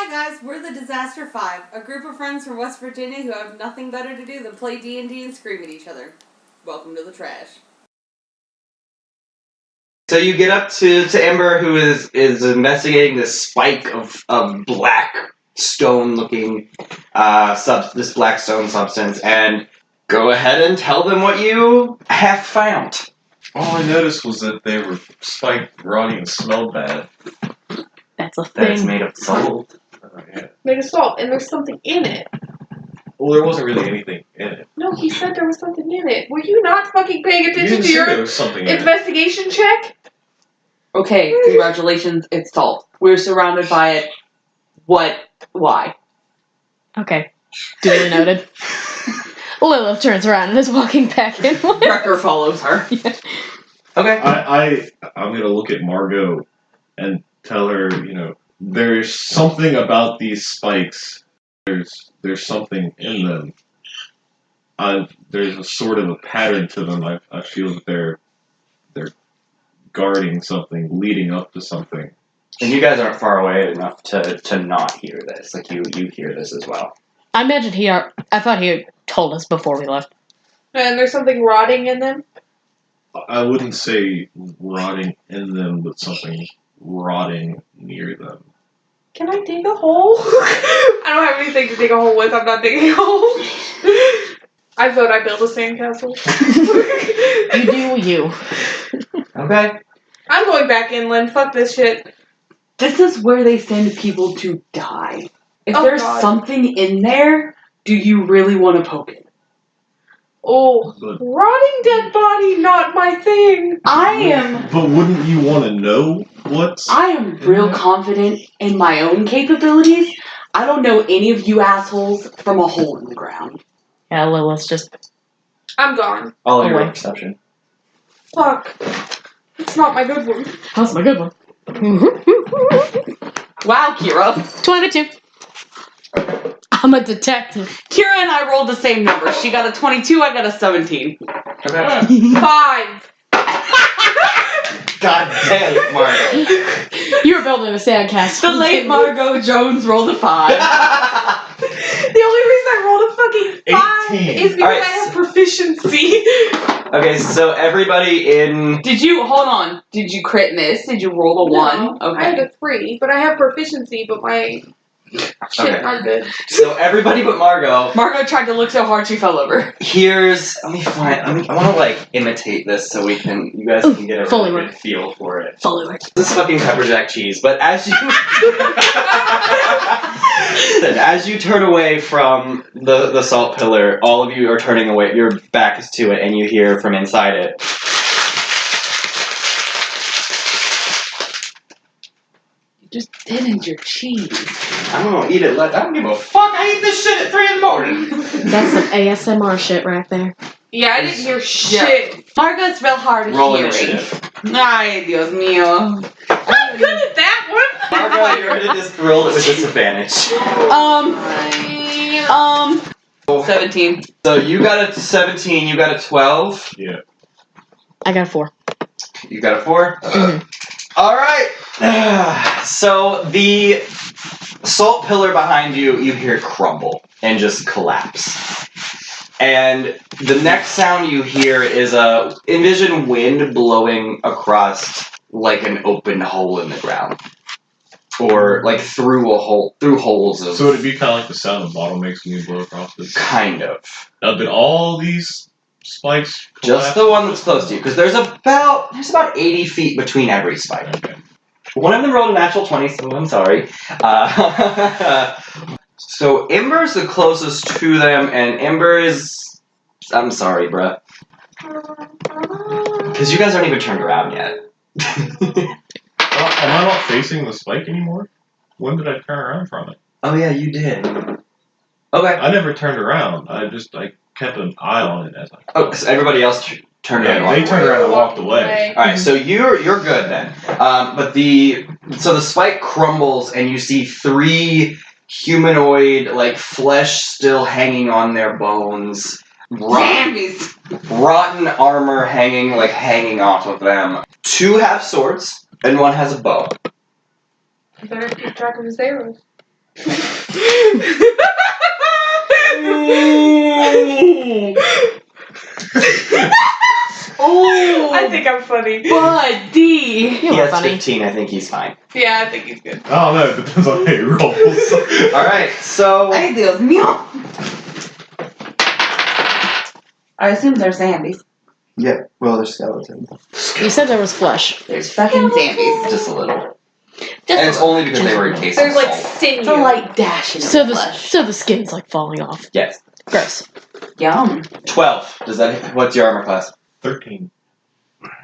Hi guys, we're the Disaster 5, a group of friends from West Virginia who have nothing better to do than play D&D and scream at each other. Welcome to the trash. So you get up to Ember, who is investigating this spike of black stone-looking this black stone substance, and go ahead and tell them what you have found. All I noticed was that they were spiked, rotting, and smelled bad. That's a thing. That it's made of salt. Yeah. Made of salt, and there's something in it. Well, there wasn't really anything in it. No, he said there was something in it. Were you not fucking paying You attention didn't to say your there was something in it. investigation check? Okay, congratulations, it's salt. We're surrounded by it. What? Why? Okay. Duly noted. Lilith turns around and is walking back in. Brekker follows her. Yeah. Okay. I'm gonna look at Margo and tell her, there's something about these spikes. There's something in them. There's a sort of a pattern to them. I feel that they're guarding something, leading up to something. And you guys aren't far away enough to not hear this. Like, you hear this as well. I imagine I thought he had told us before we left. And there's something rotting in them? I wouldn't say rotting in them, but something rotting near them. Can I dig a hole? I don't have anything to dig a hole with. I'm not digging a hole. I vote I build a sandcastle. You do you. Okay. I'm going back inland. Fuck this shit. This is where they send people to die. If Oh, there's God. something in there, do you really want to poke it? Oh, But, rotting dead body, not my thing. but wouldn't you want to know what's... I am real confident in my own capabilities. I don't know any of you assholes from a hole in the ground. Yeah, Lilith's just... I'm gone. All of your Away. perception. Fuck. It's not my good one. That's my good one. Wow, Kira. 22. I'm a detective. Kira and I rolled the same number. She got a 22, I got a 17. Okay. 5. God damn it, Margo. You were building a sandcastle. The late Margo Jones rolled a 5. The only reason I rolled a fucking 5 18. is because Alright. I have proficiency. Okay, so everybody in... Did you crit miss? Did you roll a 1? No, I had a 3, but I have proficiency, but my shit Okay. not good. So everybody but Margo Margo tried to look so hard she fell over. hears... Let me find... I want to, imitate this so you guys can get a Fully really work. good feel for it. Fully work. This is fucking pepper jack cheese, but as you... As you turn away from the salt pillar, all of you are turning away, your back is to it, and you hear from inside it. You just thinned your cheese. I don't eat it, I don't give a fuck, I eat this shit at 3 in the morning! That's some ASMR shit right there. Yeah, I didn't hear shit. Margo's real hard of Roll hearing. initiative. Ay, Dios mío. I'm good at that one. Margo, you're gonna just roll it with disadvantage. 17. So you got a 17, you got a 12. Yeah. I got a 4. You got a 4? Mhm. Alright. So the salt pillar behind you hear crumble and just collapse. And the next sound you hear is envision wind blowing across like an open hole in the ground. Or like through holes of... So it'd be kind of like the sound a bottle makes when you blow across it. Kind of. Now, did all these spikes Just the one that's close to you, because there's about 80 feet between every spike. Okay. One of them rolled a natural 20, so I'm sorry. So Ember's the closest to them, and Ember is... I'm sorry, bruh. Because you guys aren't even turned around yet. Am I not facing the spike anymore? When did I turn around from it? Oh yeah, you did. Okay. I never turned around. I kept an eye on it as I... Oh, so everybody else turned around. Yeah, they turned around and walked away. Alright, so you're good then. But the spike crumbles and you see 3 humanoid, flesh still hanging on their bones. Rotten armor hanging off of them. 2 have swords and 1 has a bow. I better keep track of his arrows. Oh, I think I'm funny. Buddy! You He are has funny. 15. I think he's fine. Yeah, I think he's good. I don't know. It depends on how he rolls. All right. So I think those meow. I assume they're zombies. yeah. Well, there's skeletons. You said there was flesh. There's fucking zombies. Just a little. Just And it's only because they were encased in There's like salt. sinew. It's a light dash in So the the flesh. so the skin's like falling off. Yes. Gross. Yum. 12. Does that? What's your armor class? 13.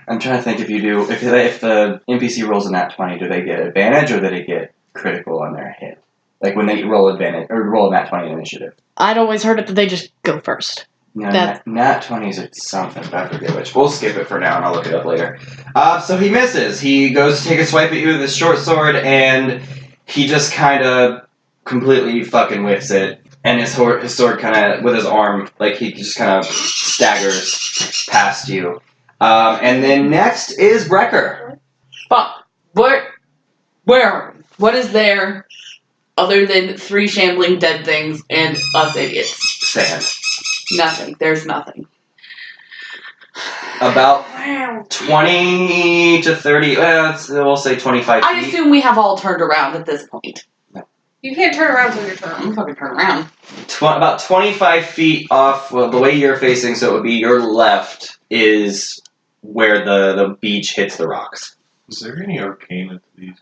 I'm trying to think if the NPC rolls a nat 20, do they get advantage or do they get critical on their hit? Like when they roll advantage or roll a nat 20 initiative. I'd always heard it that they just go first. No, That- nat 20s or something, but I forget which. We'll skip it for now and I'll look it up later. So he misses. He goes to take a swipe at you with his short sword and he just kind of completely fucking whiffs it. And his sword kind of, with his arm, like he just kind of staggers past you. And then next is Brekker. Fuck. Where? What is there other than 3 shambling dead things and us idiots? Sand. Nothing. There's nothing. About Wow. 20 to 30, we'll say 25 I feet. assume we have all turned around at this point. You can't turn around till your I'm turn. fucking turn around. About 25 feet off, well, the way you're facing, so it would be your left, is where the beach hits the rocks. Is there any arcana to these?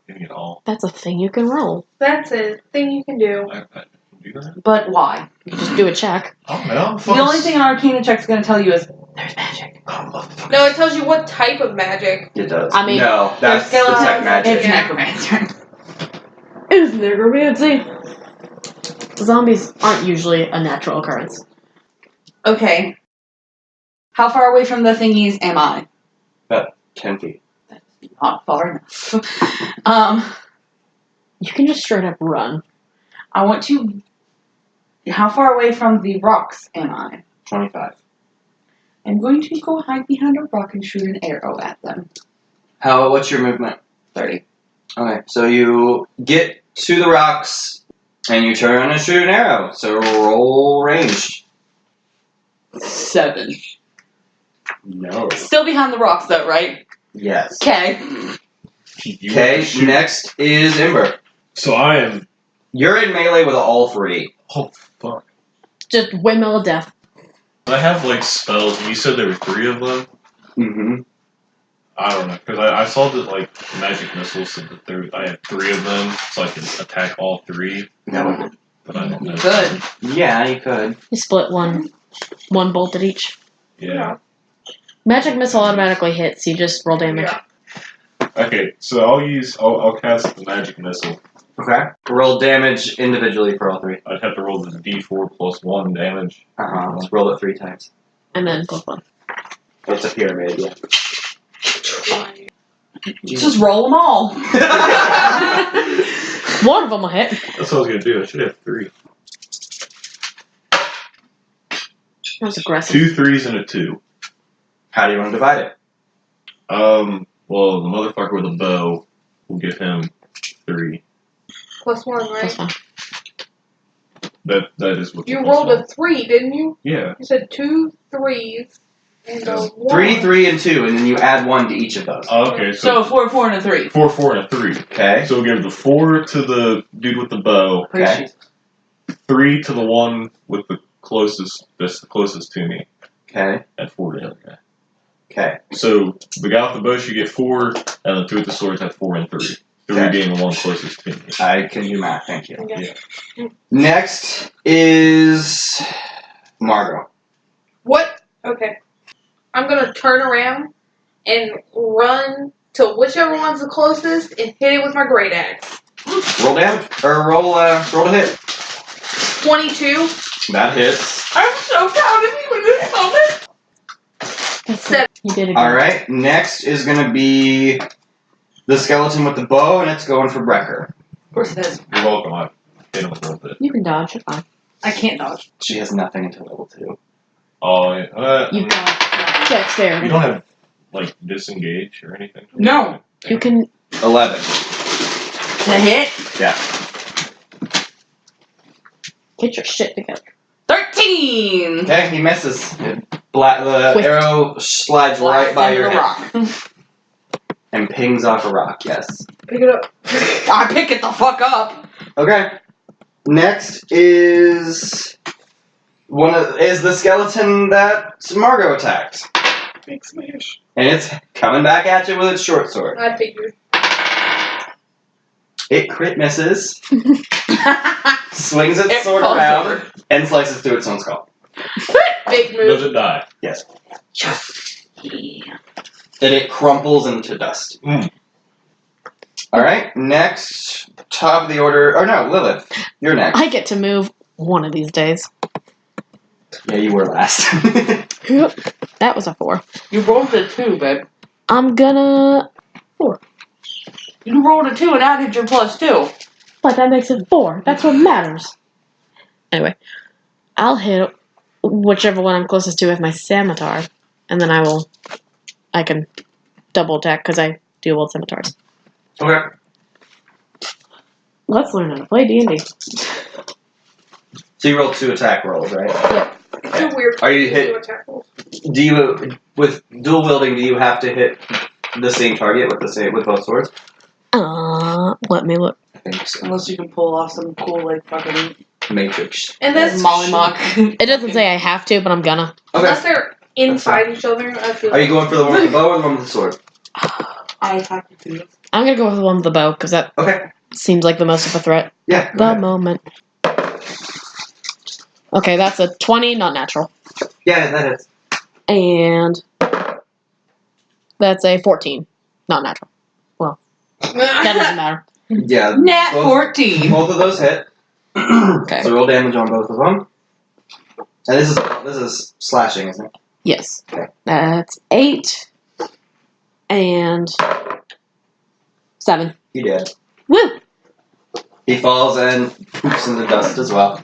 Any at all? That's a thing you can roll. That's a thing you can do. I can do that? But why? You just do a check. I don't know. I'm The fucking only thing an Arcana check's gonna tell you is there's magic. I'm motherfucking- No, it tells you what type of magic. It does. I mean, no, that's skeletons, detect magic. It's Yeah. necromancer. It's necromancy. Zombies aren't usually a natural occurrence. Okay. How far away from the thingies am I? 10 feet. Not far enough. You can just straight up run. I want to. How far away from the rocks am I? 25. I'm going to go hide behind a rock and shoot an arrow at them. What's your movement? 30. Okay, so you get to the rocks and you turn and shoot an arrow. So roll range. 7. No. Still behind the rocks though, right? Yes. Okay. Okay, next is Ember. So I am. You're in melee with all 3. Oh, fuck. Just windmill of death. I have, like, spells, and you said there were 3 of them? Mm-hmm. I don't know, because I saw that, like, magic missiles said that I had 3 of them, so I can attack all 3, No. but I don't know. Good. Yeah, you could. You split one bolt at each. Yeah. Magic missile automatically hits. You just roll damage. Yeah. Okay, so I'll cast the magic missile. Okay. Roll damage individually for all 3. I'd have to roll the d4 plus 1 damage. Let's roll it 3 times. And then plus 1. It's a pyramid, yeah. Just roll them all. One of them will hit. That's what I was gonna do. I should have 3. That was aggressive. 2 3s and a 2. How do you want to divide it? Well, the motherfucker with a bow will give him 3. Plus 1, right? Plus 1. That is what. You rolled a 3, didn't you? Yeah. You said 2 3s and a 1. 3, 3, and 2, and then you add 1 to each of those. Oh, okay. So 4, 4, and a 3. 4 4 and a 3. Okay. So we'll give the 4 to the dude with the bow. Okay. 3 to the one with the closest. That's the closest to me. Okay. And 4 to the other guy. Okay. So the guy with the bow should get 4, and the 2 with the swords have 4 and 3. 3 Okay. being the one closest to me. I can do math, thank you. Okay. Next is Margo. What? Okay. I'm gonna turn around and run to whichever one's the closest and hit it with my great axe. Roll damage, or roll to hit. 22. That hits. I'm so proud of you in this moment. That's it. You did it. Alright, next is gonna be the skeleton with the bow, and it's going for Brekker. Of course it is. You're welcome. I hit him a little bit. You can dodge. You're fine. I can't dodge. She has nothing until level 2. Oh, yeah. You dexterity. You don't have, like, disengage or anything? No. You can. 11. To hit? Yeah. Get your shit together. 13! Okay, he misses. The Quick. arrow slides right by your Into head the rock. and pings off a rock. Yes. Pick it up. I pick it the fuck up. Okay. Next is the skeleton that Margo attacked, Big smash. and it's coming back at you with its short sword. I figured. It crit misses, swings its It sword falls around, over. and slices through its own skull. Big Does move. it die? Yes. Yeah. And it crumples into dust. Mm. All right. Next, top of the order. Or no, Lillith, you're next. I get to move one of these days. Yeah, you were last. That was a 4. You rolled a 2, babe. I'm gonna... You rolled a 2 and added your +2. But that makes it 4. That's what matters. Anyway, I'll hit whichever one I'm closest to with my scimitar, and then I can double attack because I deal with scimitars. Okay. Let's learn how to play D&D. So you rolled 2 attack rolls, right? It's too weird. Are you to hit- do attack rolls. Do you, with dual wielding, do you have to hit the same target with both swords? Let me look. I think so. Unless you can pull off some cool, like, fucking Matrix. And that's Molly Mock. It doesn't say I have to, but I'm gonna. unless Okay. they're inside each other. I feel. Are you going for the one with the bow or the one with the sword? I attack you too. I'm gonna go with the one with the bow, because that Okay. seems like the most of a threat. Yeah. go The ahead. moment. Okay, that's a 20, not natural. Yeah, that is. And that's a 14, not natural. That doesn't matter. Yeah. Nat both, 14. both of those hit. Okay. So roll damage on both of them. And this is slashing, isn't it? Yes. Okay. That's 8 and 7. He did. Woo! He falls and poops in the dust as well.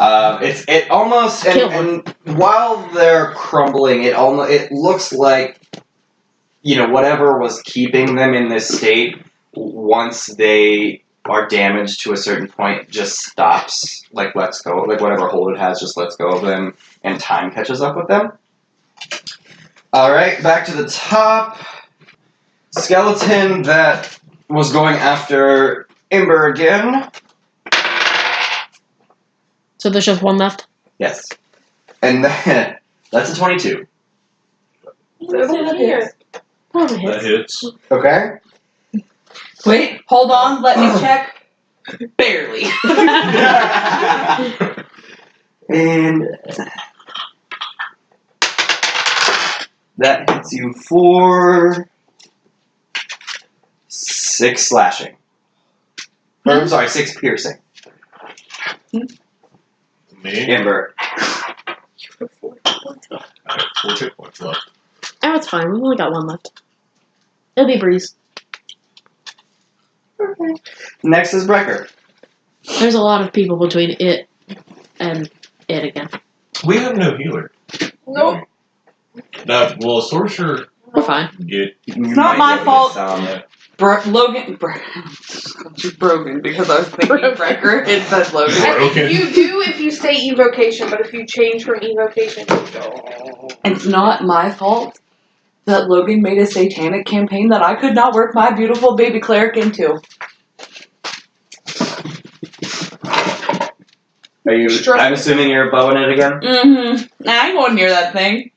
It almost Kill and while they're crumbling, it looks like whatever was keeping them in this state. Once they are damaged to a certain point, just stops. Like lets go. Like whatever hold it has, just lets go of them, and time catches up with them. All right, back to the top. Skeleton that was going after Ember again. So there's just one left? Yes. And that's a 22. Here. Probably That hits. hits. Okay? Wait, hold on, let me check. Barely. And that hits you for 6 slashing. Or, I'm sorry, 6 piercing. Me? Ember. I have 4 hit points left. Oh, it's fine. We've only got one left. It'll be a breeze. Next is Brekker. There's a lot of people between it and it again. We have no healer. Nope. Now, will a sorcerer We're fine. get... It's not my fault. Logan. She's broken because I was thinking Brekker. It said Logan. I think Okay. you do if you say evocation, but if you change from evocation, you don't. It's not my fault that Logan made a satanic campaign that I could not work my beautiful baby cleric into. I'm assuming you're bowing it again? Mm-hmm. Nah, I ain't going near that thing.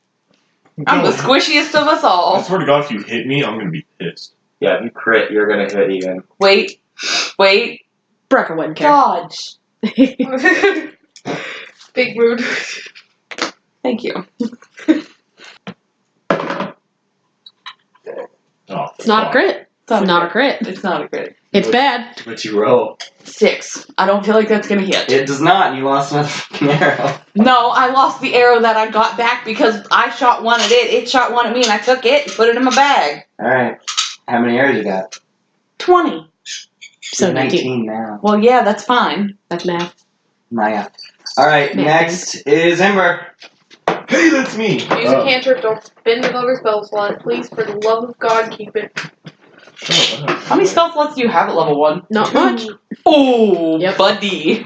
I'm the squishiest of us I all. swear to God, if you hit me, I'm gonna be pissed. Yeah, if you crit, you're gonna hit again. Wait. Brekker wouldn't care. Dodge. Big mood. Thank you. Oh, It's not a fuck. crit. It's not a crit. It's not a crit. It's bad. But you roll. 6. I don't feel like that's gonna hit. It does not, and you lost another fucking arrow. No, I lost the arrow that I got back because I shot one at it. It shot one at me, and I took it and put it in my bag. Alright. How many arrows you got? 20. So You're 19. 19 now. Well, yeah, that's fine. That's math. Maya. Alright, Yeah, next is Ember. Hey, that's me! Use a cantrip, don't spend another spell slot. Please, for the love of God, keep it. Shut up. How many spell slots do you have at level 1? Not much. Oh, Yep. buddy.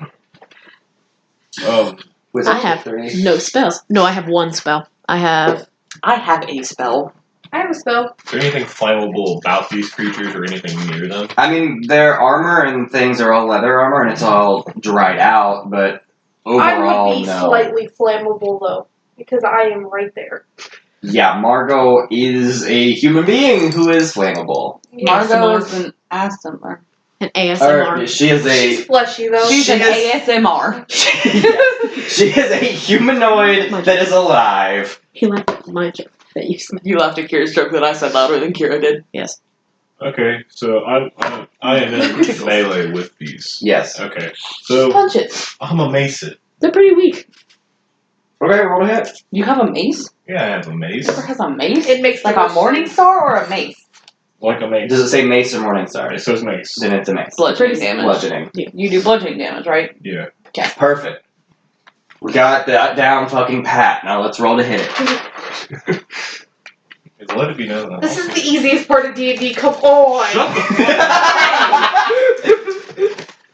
Wizard I have 3. no spells. No, I have one spell. I have a spell. I have a spell. Is there anything flammable about these creatures or anything near them? I mean, their armor and things are all leather armor, and it's all dried out, but overall, I would be no. slightly flammable though, because I am right there. Yeah, Margo is a human being who is flammable. Margo is an Aasimar. an ASMR. Or she is She's a fleshy though. She's She an is- ASMR. she is a humanoid that is alive. He left my face. You left a Kira's joke that I said louder than Kira did. Yes. Okay, so I am in melee with these. Yes. Okay, so Punch it. I'm a mason. They're pretty weak. Okay, roll ahead. You have a mace? Yeah, I have a mace. Whoever has a mace? It makes Like more a morning star or a mace? Like a mace. Does it say mace or Morningstar? It says mace. Then it's a mace. Bludgeoning damage. Bludgeoning. You do bludgeoning damage, right? Yeah. Perfect. We got that down fucking pat. Now let's roll to hit it. Let it be known. that This I'm is the easiest part of D&D. Come on.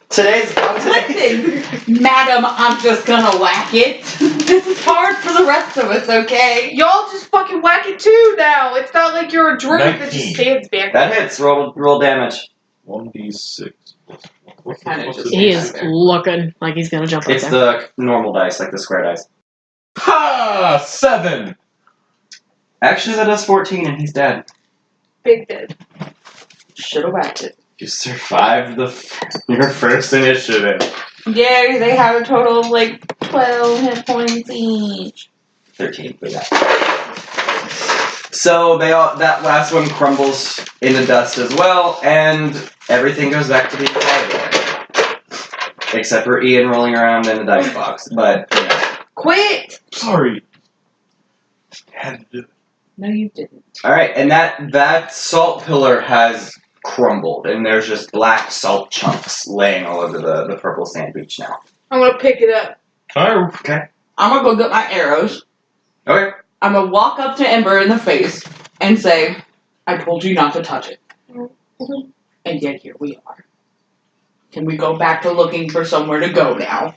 Today's Listen, madam, I'm just gonna whack it. This is hard for the rest of us, okay? Y'all just fucking whack it too now. It's not like you're a druid that 19. just stands back. That hits. Roll damage. 1d6. Kinda What's just- the He damage? is looking like he's gonna jump up It's there. the normal dice, like the square dice. Ha! 7! Actually, that does 14, and he's dead. Big dead. Should've whacked it. You survived your first initiative. Yeah, they have a total of like 12 hit points each. 13 for that. So that last one crumbles into dust as well, and everything goes back to being quiet. Except for Ian rolling around in the dice box. But you know. Quit! Sorry. Had to do it. No, you didn't. Alright, and that salt pillar has crumbled, and there's just black salt chunks laying all over the purple sand beach now. I'm gonna pick it up. Okay. I'm gonna go get my arrows. Okay. I'm gonna walk up to Ember in the face and say, I told you not to touch it. And yet here we are. Can we go back to looking for somewhere to go now?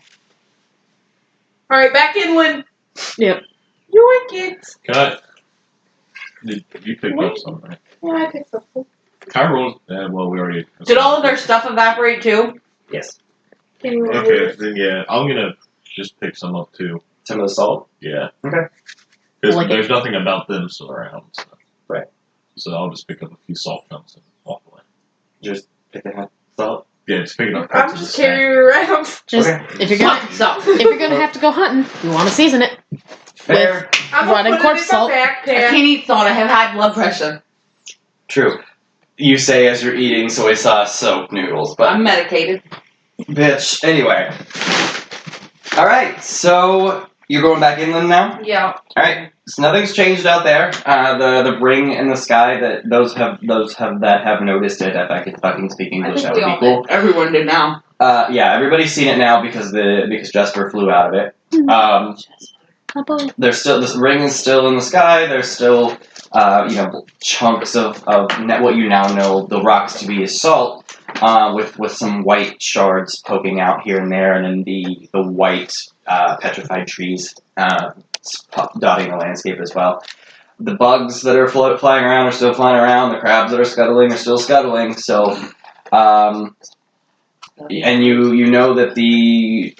Alright, back inland. Yep. Yoink it. Can I... Did you pick up something, right? Yeah, I picked something. Can I roll? Well, we already... Did all of their stuff evaporate too? Yes. Can you Okay, then yeah. I'm gonna just pick some up too. Some of the salt. Yeah. Okay. Because Like it. there's nothing about them still around. So. Right. So I'll just pick up a few salt chunks and walk away. Just picking up salt. Yeah, just picking up I'm parts of just the snack. carrying it around. Just Okay. if you're gonna have to go hunting, you want to season it. Fair. I'm Running gonna put corpse it in my salt. I backpack. can't eat salt, I have high blood pressure. True. You say as you're eating soy sauce soap noodles, but I'm medicated. bitch. Anyway. Alright, so you're going back inland now? Yeah. Alright. So nothing's changed out there. The ring in the sky that those have noticed it. If I could fucking speak I English, think that we would all be cool. did. Everyone did now. Yeah, everybody's seen it now because Jesper flew out of it. There's still this ring is still in the sky. There's still chunks of what you now know the rocks to be as salt, with some white shards poking out here and there, and then the white petrified trees dotting the landscape as well. The bugs that are flying around are still flying around. The crabs that are scuttling are still scuttling. So, and you know that the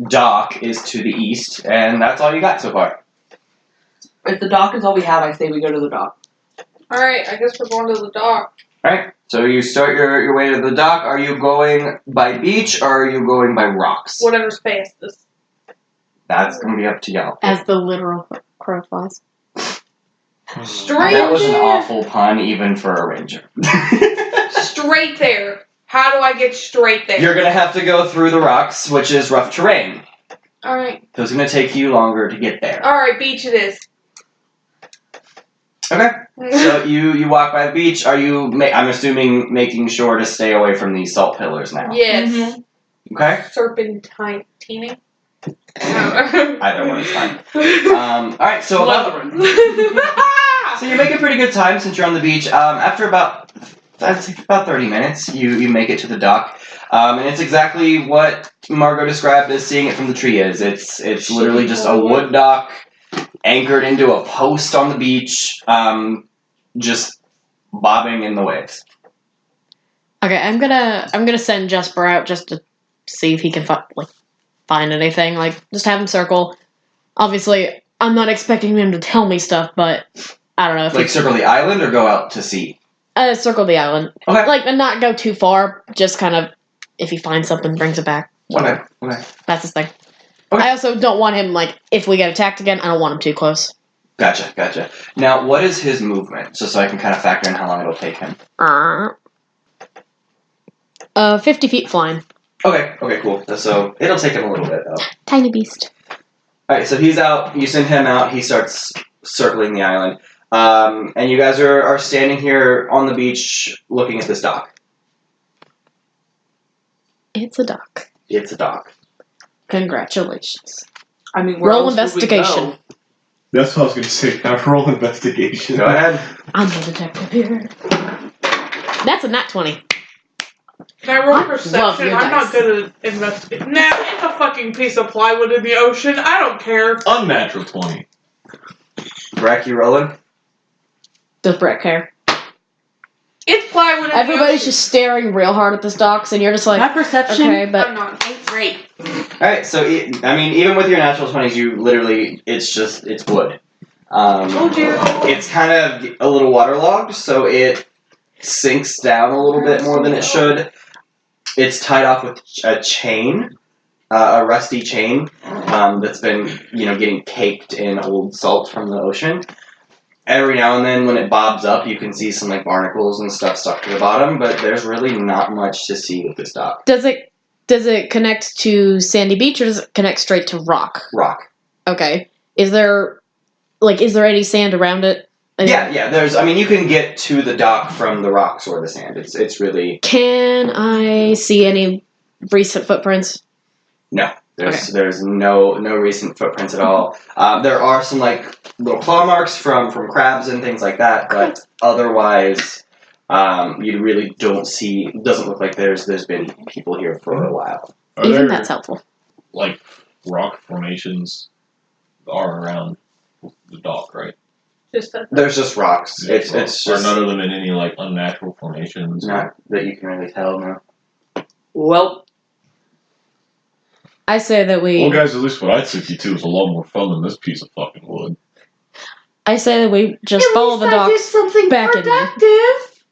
dock is to the east, and that's all you got so far. If the dock is all we have, I say we go to the dock. Alright, I guess we're going to the dock. Alright, so you start your way to the dock. Are you going by beach, or are you going by rocks? Whatever's fastest. That's going to be up to y'all. As the literal crow flies. Straight That was an there. awful pun, even for a ranger. Straight there. How do I get straight there? You're going to have to go through the rocks, which is rough terrain. Alright. So it's going to take you longer to get there. Alright, beach it is. Okay. So you walk by the beach. Are you, I'm assuming, making sure to stay away from these salt pillars now? Yes. Okay? Serpentining. Either one is fine. Alright, so so you're making pretty good time since you're on the beach. After about 30 minutes, you make it to the dock. And it's exactly what Margo described as seeing it from the tree is. It's literally just a wood dock anchored into a post on the beach, just bobbing in the waves. Okay, I'm gonna send Jesper out just to see if he can find anything. Like, just have him circle. Obviously, I'm not expecting him to tell me stuff, but I don't know if Like circle the island or go out to sea. Circle the island. Okay. Like, and not go too far. Just kind of, if he finds something, brings it back. Okay. That's his thing. Okay. I also don't want him, like, if we get attacked again, I don't want him too close. Gotcha. Now, what is his movement? Just so I can kind of factor in how long it'll take him. 50 feet flying. Okay, cool. So it'll take him a little bit, though. Tiny beast. Alright, so he's out. You send him out. He starts circling the island. And you guys are standing here on the beach looking at this dock. It's a dock. It's a dock. Congratulations. I mean, where Roll else would we investigation. go? That's what I was going to say. I roll investigation. Go ahead. I'm the detective here. That's a nat 20. Can I roll I love perception? your I'm not dice. good at investigating. Nah, it's a fucking piece of plywood in the ocean. I don't care. Unnatural 20. Breck, you rolling? Does Brett care? It's plywood in the Everybody's ocean. just staring real hard at this docks, and you're just like, My perception. okay, but I'm not. Great. Alright, so, even with your natural 20s, you literally, it's wood. Oh dear. It's kind of a little waterlogged, so it sinks down a little bit more than it should. It's tied off with a chain, a rusty chain, that's been, getting caked in old salt from the ocean. Every now and then, when it bobs up, you can see some, barnacles and stuff stuck to the bottom, but there's really not much to see with this dock. does it connect to sandy beach, or does it connect straight to rock? Rock. Okay. Is there any sand around it? Yeah, you can get to the dock from the rocks or the sand. It's really... Can I see any recent footprints? No. There's no recent footprints at all. There are some, little claw marks from crabs and things like that, but otherwise, you really don't see... It doesn't look like there's been people here for a while. Are Even there, that's helpful. rock formations are around the dock, right? Just that. There's just rocks. It's Are just none of them in any, unnatural formations? not that you can really tell, no. Well, I say that we. Well, guys, at least what I took you to was a lot more fun than this piece of fucking wood. I say that we just follow the docks something back in there. productive.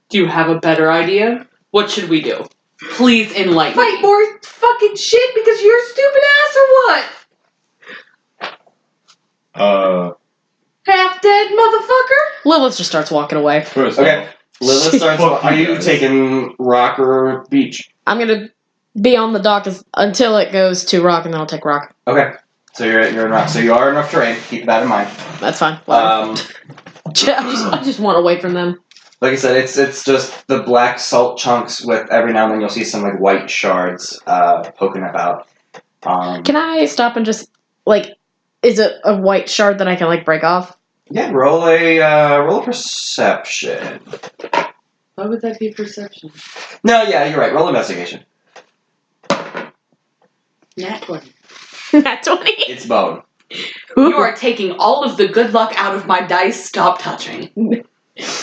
do you have a better idea? What should we do? Please enlighten Fight me. more fucking shit because you're a stupid ass or what? Half dead motherfucker. Lilith just starts walking away. First Okay. Lilith starts... Fuck Are you you guys. taking rock or beach? I'm gonna be on the dock until it goes to rock, and then I'll take rock. Okay. So you're in rock. So you are in rough terrain. Keep that in mind. That's fine. Um... I just want away from them. Like I said, it's just the black salt chunks with every now and then you'll see some white shards poking about. Can I stop and just is it a white shard that I can break off? Yeah, roll a perception. Why would that be perception? No, yeah, you're right. Roll investigation. Nat 20. Nat 20. It's bone. You are taking all of the good luck out of my dice. Stop touching.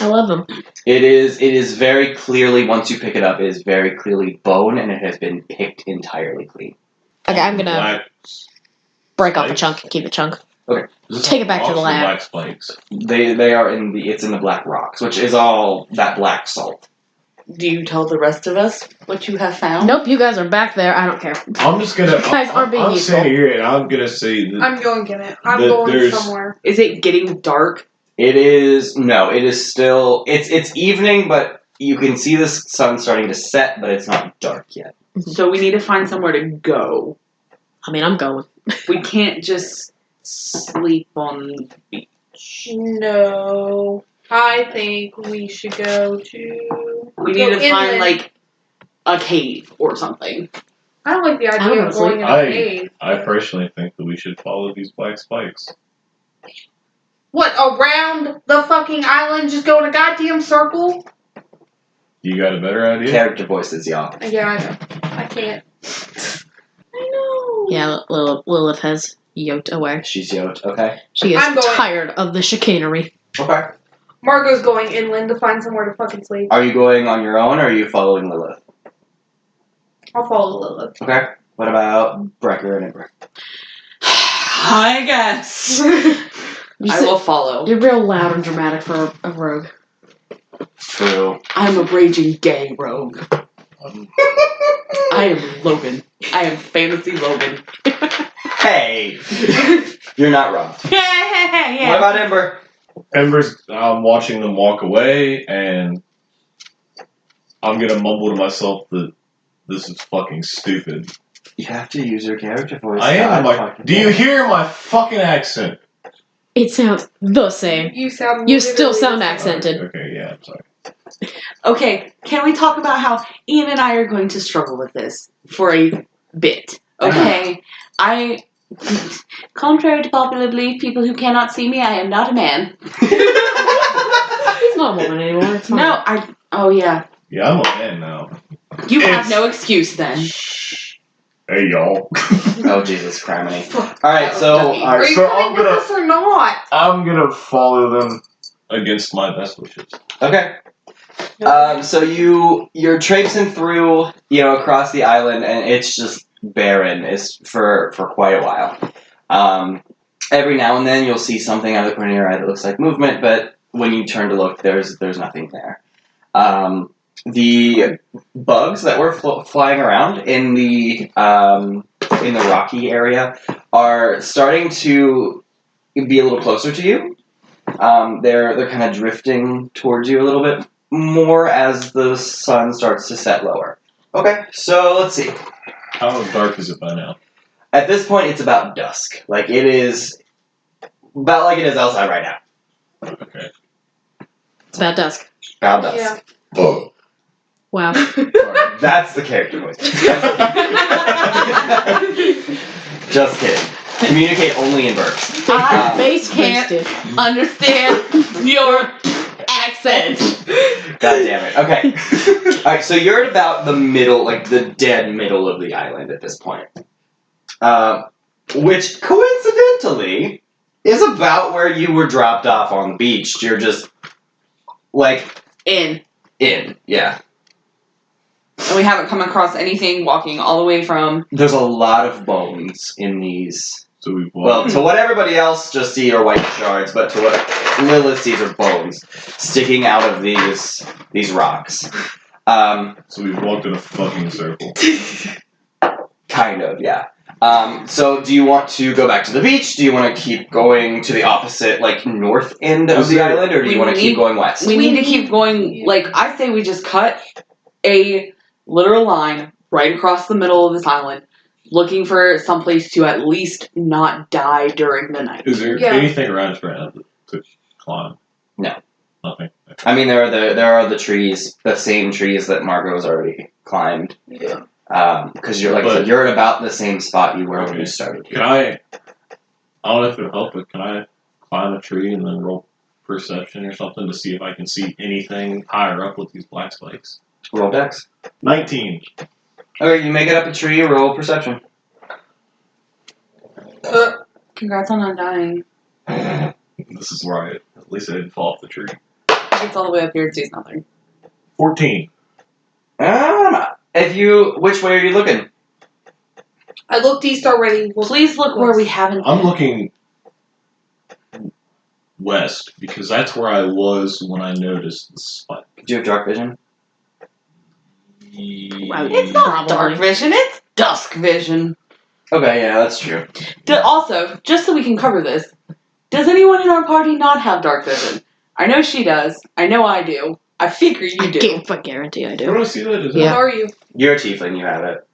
I love them. It is very clearly, once you pick it up, it is very clearly bone, and it has been picked entirely clean. Okay, I'm gonna Black break off a spikes? chunk and keep a chunk. Is this Take it back to the rocks or lab. Black spikes. They are it's in the black rocks, which is all that black salt. Do you tell the rest of us what you have found? Nope, you guys are back there. I don't care. I'm just gonna. You guys aren't being I'm useful. sitting here and I'm gonna say that I'm going in it. I'm The- going there's- somewhere. Is it getting dark? It is still it's evening, but you can see the sun starting to set, but it's not dark yet. So we need to find somewhere to go. I mean, I'm going. We can't just sleep on the beach. No. I think we should go to... We go need to find inland. a cave or something. I don't like the I don't idea wanna of going in sleep. a cave. I personally think that we should follow these black spikes. What, around the fucking island? Just go in a goddamn circle? You got a better idea? Character voices, y'all. Yeah, I know. I can't. I know. Yeah, Lilith has yoked away. She's yoked. Okay. She is I'm going- tired of the chicanery. Okay. Margo's going inland to find somewhere to fucking sleep. Are you going on your own, or are you following Lilith? I'll follow Lilith. Okay. What about Brekker and Ember? I guess. You I said- will follow. You're real loud and dramatic for a rogue. True. I'm a raging gay rogue. I am Logan. I am fantasy Logan. Hey! You're not wrong. Yeah. What about Ember? Ember's, I'm watching them walk away, and I'm gonna mumble to myself that this is fucking stupid. You have to use your character voice. I am. God, Do you hear my fucking accent? It sounds the same. You sound. You still literally sound the same. accented. Okay, yeah, I'm sorry. Okay, can we talk about how Ian and I are going to struggle with this for a bit? Okay, contrary to popular belief, people who cannot see me, I am not a man. It's not a woman anymore. It's fine. No, oh yeah. Yeah, I'm a man now. You have no excuse then. Hey, y'all. Oh, Jesus, criminy. Alright, so... Are you So coming I'm with gonna- us or not? I'm gonna follow them against my best wishes. Okay. So you're traipsing through, across the island, and it's just barren. It's for quite a while. Every now and then you'll see something out of the corner of your eye that looks like movement, but when you turn to look, there's nothing there. The bugs that were flying around in the rocky area are starting to be a little closer to you. They're kind of drifting towards you a little bit more as the sun starts to set lower. Okay, so let's see. How dark is it by now? At this point, it's about dusk. Like it is about like it is outside right now. Okay. It's about dusk. About dusk. Yeah. Oh. Wow. That's the character voice. Just kidding. Communicate only in burps. I Face can't wasted. understand your accent. God damn it. Okay. Alright, so you're at about the middle, like the dead middle of the island at this point. Which coincidentally is about where you were dropped off on the beach. You're just like In. yeah. And we haven't come across anything walking all the way from. There's a lot of bones in these. So we've Well, walked. to what everybody else just see are white shards, but to what Lilith sees are bones sticking out of these rocks. So we've walked in a fucking circle. Kind of, yeah. So do you want to go back to the beach? Do you want to keep going to the opposite, like, north end of the island, or do you want to keep going west? We need to keep going. Like, I say we just cut a literal line right across the middle of this island, looking for someplace to at least not die during the night. Is there Yeah. anything around us right now to climb? No. Nothing. I mean, there are the trees, the same trees that Margo has already climbed. Yeah. Because you're like I said, you're at about the same spot you were when you started. Can I don't know if it'll help, but can I climb a tree and then roll perception or something to see if I can see anything higher up with these black spikes? Roll dex. 19. Okay, you make it up a tree. Roll perception. Congrats on undying. This is where at least I didn't fall off the tree. It's all the way up here and sees nothing. 14. Which way are you looking? I looked east already. Please look where we haven't. I'm looking west because that's where I was when I noticed the spike. Do you have dark vision? It's not Probably. dark vision, it's dusk vision. Okay, yeah, that's true. Also, just so we can cover this, does anyone in our party not have dark vision? I know she does. I know I do. I figure you do. I guarantee I Where do. do I see that? Is Yeah. What are you? You're a tiefling. You have it.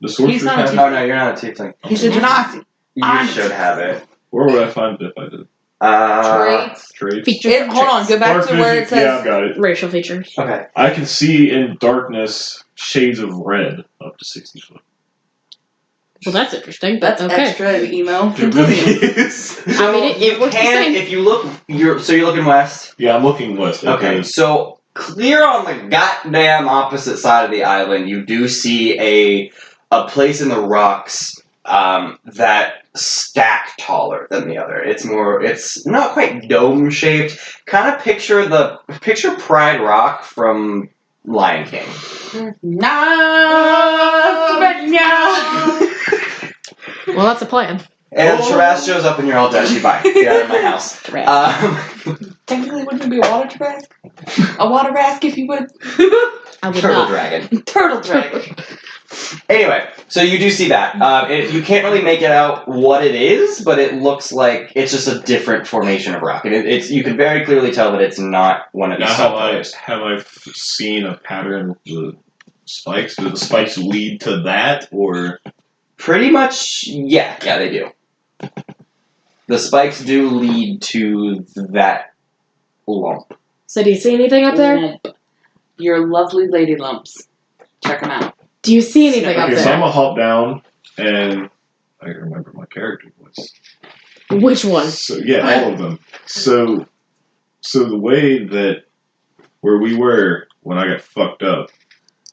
the sorcerer's He's not a hat? Oh no, you're not a tiefling. He's a Genasi. You should have it. Where would I find it if I did? Traits. Traits? Features. Hold on, go back Dark to where vision. it says. Yeah, I've got it. Racial features. Okay. I can see in darkness shades of red up to 60 foot. Well, that's interesting. That's okay. extra email. It really is. I mean, it works the same. If you look, you're looking west. Yeah, I'm looking west. Okay, so clear on the goddamn opposite side of the island, you do see a place in the rocks that stack taller than the other. It's not quite dome shaped. Kind of picture Pride Rock from Lion King. Well, that's a plan. And Shiraz shows up and you're all dead. Bye. Get out of my house. Technically, wouldn't it be a water trask? A water rask, if you would. I would Turtle not. dragon. Turtle dragon. Anyway, so you do see that. You can't really make it out what it is, but it looks like it's just a different formation of rock. And you can very clearly tell that it's not one of these salt pillars. Have I seen a pattern with the spikes? Do the spikes lead to that, or...? Pretty much, yeah, they do. The spikes do lead to that lump. So do you see anything up there? Lump. Your lovely lady lumps. Check them out. Do you see anything up Okay, so there? I'm gonna hop down, and I remember my character voice. Which one? So yeah, all of them. So the way that where we were when I got fucked up,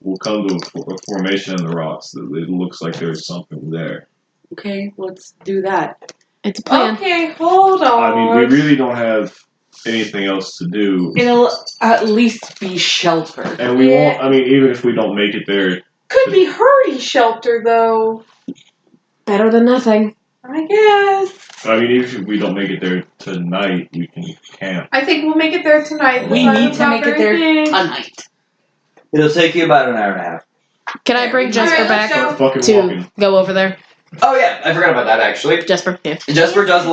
we'll come to a formation in the rocks that it looks like there's something there. Okay, let's do that. It's a plan. Okay, hold on. I mean, we really don't have anything else to do, It'll at least be shelter. and we won't. I mean, even if we don't make it there, Could be Hurdy shelter, though. Better than nothing. I guess. I mean, even if we don't make it there tonight, we can camp. I think we'll make it there tonight. We need to make it there tonight. It'll take you about an hour and a half. Can I bring Alright, Jesper let's back go. Start fucking to walking. go over there? Oh yeah, I forgot about that actually. Jesper, yeah. Jesper does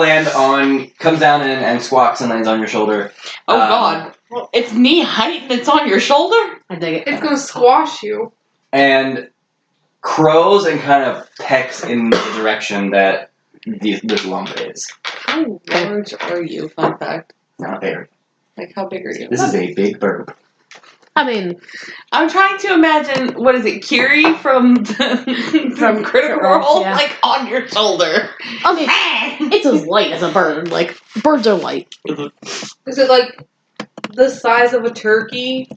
comes down and squawks and lands on your shoulder. Oh God. Well, it's knee height and it's on your shoulder? I dig it. It's gonna squash you. And crows and kind of pecks in the direction that this lump is. How large are you? Fun fact. Not very. Like, how big are you? This is a big bird. I mean, I'm trying to imagine, what is it, Kiri from from Critical Role? Yeah. Like, on your shoulder. I mean, it's as light as a bird. Like, birds are light. Is it like the size of a turkey?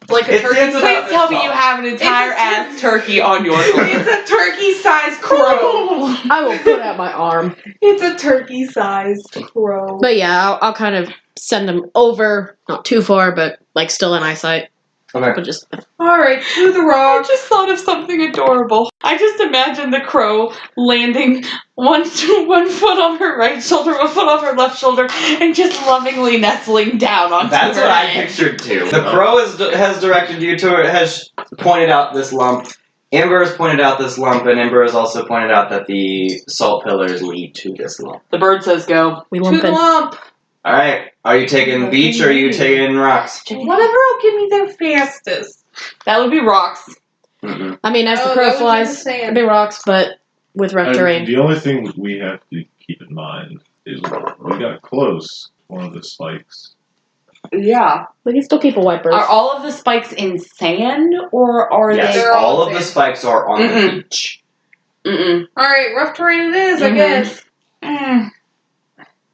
Like a It turkey? stands about Please tell me you have an entire ass turkey on your shoulder. It's a turkey-sized crow. I will put out my arm. It's a turkey-sized crow. But yeah, I'll kind of send him over, not too far, but like still in eyesight. Okay. But just All right, to the I rock. just thought of something adorable. I just imagined the crow landing one foot on her right shoulder, 1 foot on her left shoulder, and just lovingly nestling down onto That's her what I neck. pictured too. The crow has directed you to it, has pointed out this lump. Ember has pointed out this lump, and Ember has also pointed out that the salt pillars lead to this lump. The bird says go. we To lump the in. lump. All right. Are you taking beach or are you taking rocks? Whatever will get me there fastest. That would be rocks. Mm-mm. I mean, as the Oh, crow that would be the flies, sand. it'd be rocks, but with rough And terrain. the only thing we have to keep in mind is we got close one of the spikes. Yeah. We can still keep a white bird. Are all of the spikes in sand, or are Yes, they? They're all all of the sand. spikes are on the Mm-mm. beach. Mm-mm. All right, rough terrain it is, I Mhm. guess. Mm.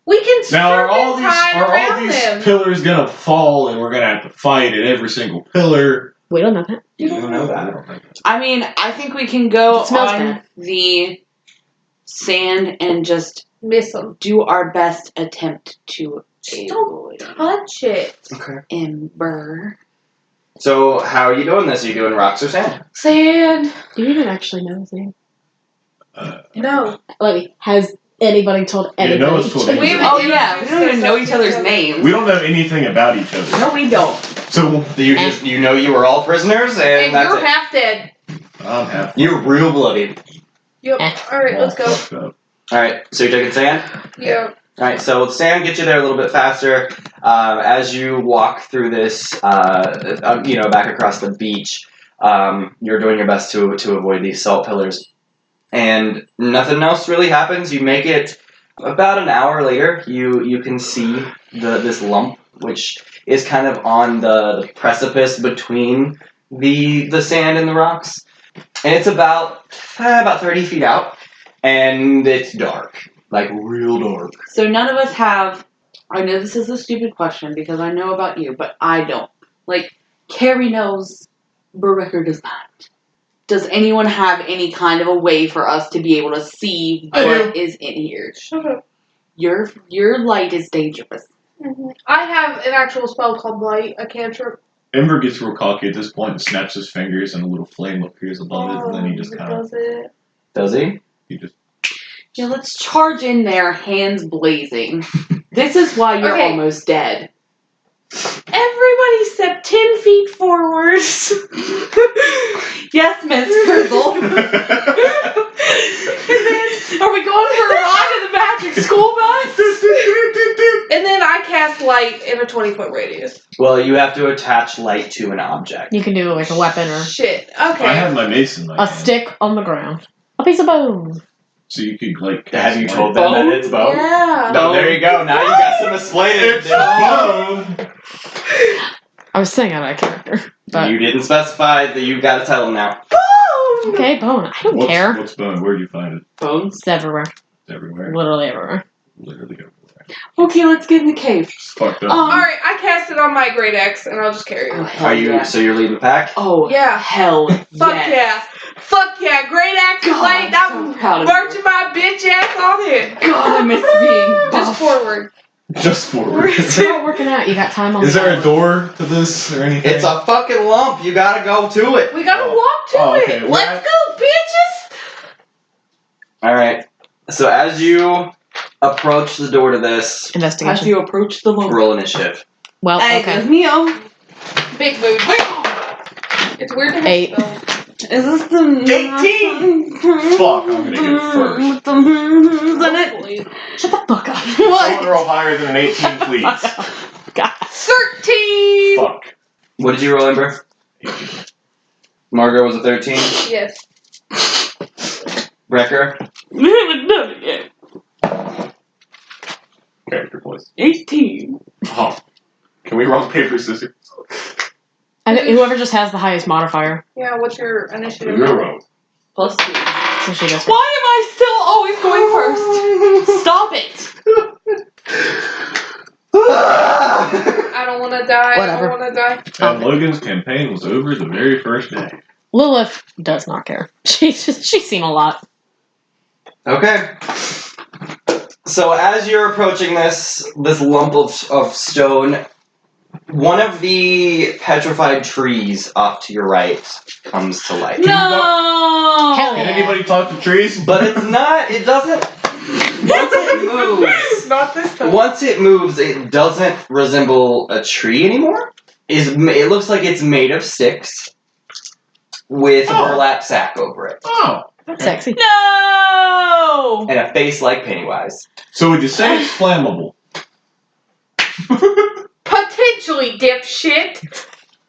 We can Now, are all serpentine these around them. pillars gonna fall, and we're gonna have to fight at every single pillar? We don't know that. You don't know that. I mean, I think we can go It smells on bad. the sand and just Miss them. do our best attempt to Don't avoid touch it. Okay. Ember. So how are you doing this? Are you doing rocks or sand? Sand. Do you even actually know his name? No. Like, has anybody told Yeah, anybody? no one's told We anybody. haven't Oh yeah, we don't even know each other's names. We don't know anything about each other. No, we don't. So You know you were all prisoners and And that's you're it. half dead. I'm happy. You're real bloody. Yep. Eh. All right, let's go. Fucked up. Alright, so you're taking sand? Yep. Alright, so sand gets you there a little bit faster. As you walk through this, back across the beach, you're doing your best to avoid these salt pillars. And nothing else really happens. You make it about an hour later. You can see this lump, which is kind of on the precipice between the sand and the rocks. And it's about 30 feet out. And it's dark. Like, real dark. So none of us have. I know this is a stupid question because I know about you, but I don't. Like, Carrie knows, Brekker does not. Does anyone have any kind of a way for us to be able to see what is in here? Shut up. Your light is dangerous. I have an actual spell called Light, a cantrip. Ember gets real cocky at this point and snaps his fingers and a little flame appears above it, and then he just kind of... does it. Does he? He just... Yeah, let's charge in there, hands blazing. This is why you're Okay. almost dead. Everybody step 10 feet forwards. Yes, Miss Frizzle. And then, are we going for a ride in the magic school bus? And then I cast Light in a 20-foot radius. Well, you have to attach light to an object. You can do like a weapon or Shit. Okay. I have my mace in my a hand, stick on the ground. A piece of bone. so you could, like... Have you cast told light. them that it's bone? Yeah. No, there you go. Now you got some explaining. Bone! I was saying out of character. But You didn't specify that you got to tell them now. okay, bone. I don't care. What's bone? Where'd you find it? Bones. It's everywhere. It's everywhere. Literally everywhere. Literally everywhere. Okay, let's get in the cave. It's fucked up. Alright, I cast it on my great axe, and I'll just carry it. Are you? Yeah. So you're leading the pack? Oh, Yeah. hell Fuck yes. yeah. Fuck yeah. Great axe is God, laid I'm so proud out. of you. Marching my bitch ass on in. God, I miss being Just forward. Just forward. It's not working out. You got time on Is there a the door to this or anything? It's a fucking lump. You gotta go to it. We gotta Oh. walk to Oh, okay. it. Well, Let's go, bitches. All right. So as you approach the door to this, As investigation. you approach the lump. roll initiative. Well, okay. Mio. Big mood. It's weird to have 8. spells. Is this the 18! Fuck, I'm gonna get it first. Hopefully. Shut the fuck up. Someone roll higher than an 18, please. God. 13! Fuck. What did you roll, Ember? 18. Margo was a 13. Yes. Brekker? We haven't done it yet. Character voice. 18. Oh. Can we rock, paper, scissors? I think whoever just has the highest modifier. Yeah, what's your initiative? Euro. Plus 2. So she does. Why am I still always going first? Stop it! I don't want to die. Whatever. I don't want to die. And Logan's campaign was over the very first day. Lilith does not care. She's seen a lot. Okay. So as you're approaching this lump of stone, one of the petrified trees off to your right comes to life. No! Hell Can yeah. anybody talk to trees? But it doesn't, once it moves, Not this time. once it moves, it doesn't resemble a tree anymore. It looks like it's made of sticks with a burlap sack over it. Oh. Sexy. No! And a face like Pennywise. So would you say it's flammable? Potentially, dipshit.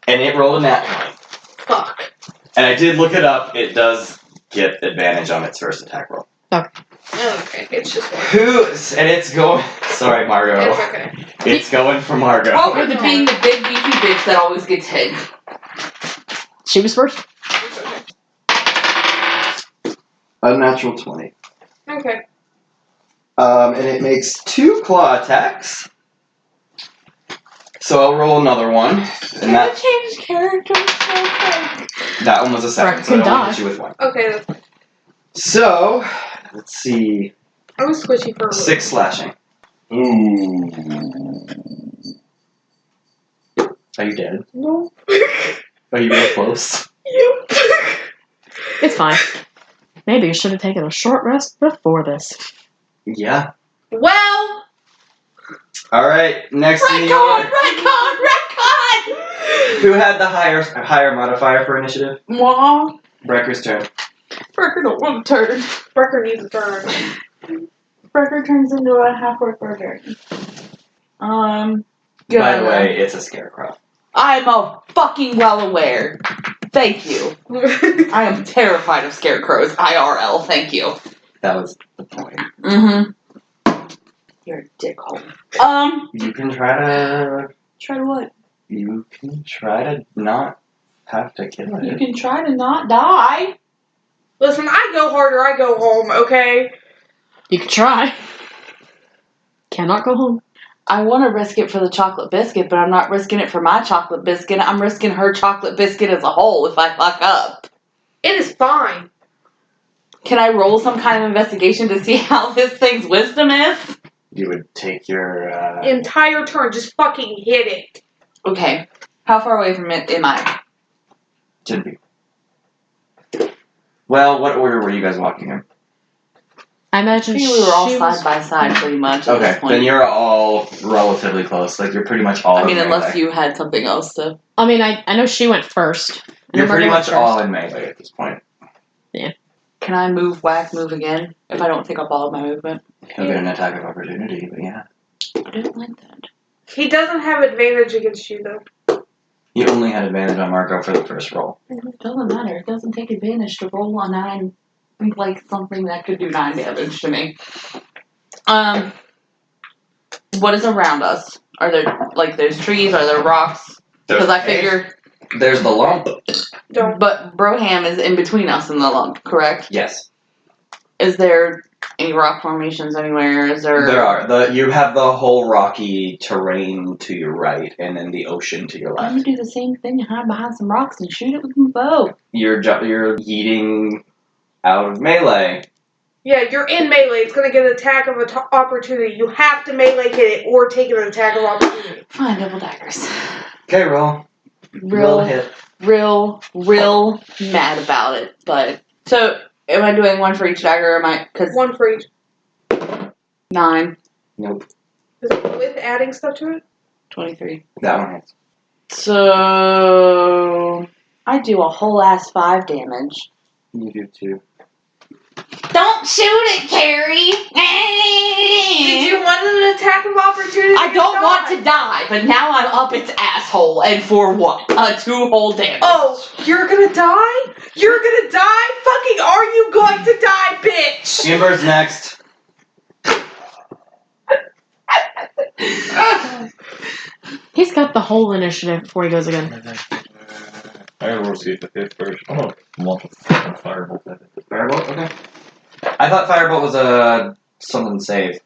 And it rolled a nat 20. Fuck. And I did look it up. It does get advantage on its first attack roll. Okay, it's just one. And it's going... Sorry, Margo. It's okay. It's going for Margo. Welcome to being the big beefy bitch that always gets hit. She was first. It's okay. Unnatural 20. Okay. And it makes 2 claw attacks. So I'll roll another one. And that change characters so quick. that one was a second, Brekker so I can only dodge. hit you with 1. Okay, that's fine. So, let's see. I was squishy for a little. 6 slashing. Ooh. Are you dead? No. Are you real close? Yep. It's fine. Maybe you should have taken a short rest before this. Yeah. Well, Alright, next in the order. retcon! Who had the higher modifier for initiative? Mwah. Brekker's turn. Brekker don't want to turn. Brekker needs a turn. Brekker turns into a half-orc barbarian. By the way, it's a scarecrow. I'm fucking well aware. Thank you. I am terrified of scarecrows. IRL, thank you. That was the point. Mm-hmm. You're a dickhole. You can try to... Try to what? You can try to not have to kill it. You can try to not die. Listen, I go harder, I go home, okay? You could try. Cannot go home. I want to risk it for the chocolate biscuit, but I'm not risking it for my chocolate biscuit. I'm risking her chocolate biscuit as a whole if I fuck up. It is fine. Can I roll some kind of investigation to see how this thing's wisdom is? You would take your. Entire turn, just fucking hit it. Okay. How far away from it am I? 10 feet. Well, what order were you guys walking in? I I imagine think we were all she side was- by side pretty much at Okay, this point. then you're all relatively close. Like, you're pretty much all I mean, in unless melee. you had something else to... I mean, I know she went first. You're pretty Margo much went all first. in melee at this point. Can I move again? If I don't take up all of my movement? You'll get an attack of opportunity, but yeah. I didn't like that. He doesn't have advantage against you, though. You only had advantage on Margo for the first roll. It doesn't matter. It doesn't take advantage to roll a 9, like something that could do 9 damage to me. What is around us? Are there, like, there's trees? Are there rocks? Because I figure... There's the lump. Don't. But Broham is in between us and the lump, correct? Yes. Is there any rock formations anywhere? Is there... There are. You have the whole rocky terrain to your right, and then the ocean to your Why don't left. you do the same thing and hide behind some rocks and shoot it with a bow? You're yeeting out of melee. Yeah, you're in melee. It's gonna get an attack of opportunity. You have to melee hit it or take an attack of opportunity. Fine, double daggers. Okay, roll. Roll a hit. real mad about it. But so, am I doing one for each dagger? Or am I? Because One for each. 9, Nope. Is it with adding stuff to it? 23. That one hits. So I do a whole ass 5 damage. You do too. Don't shoot it, Carrie. Did you want an attack of opportunity? I don't want to die, but now I'm up its asshole, and for what? 2 whole damage. Oh, you're gonna die? You're gonna die? Fucking are you going to die, bitch? Ember's next. He's got the whole initiative before he goes again. I gotta roll see if it hit first. I'm gonna launch a fucking firebolt at it. Firebolt? Okay. I thought Firebolt was something save.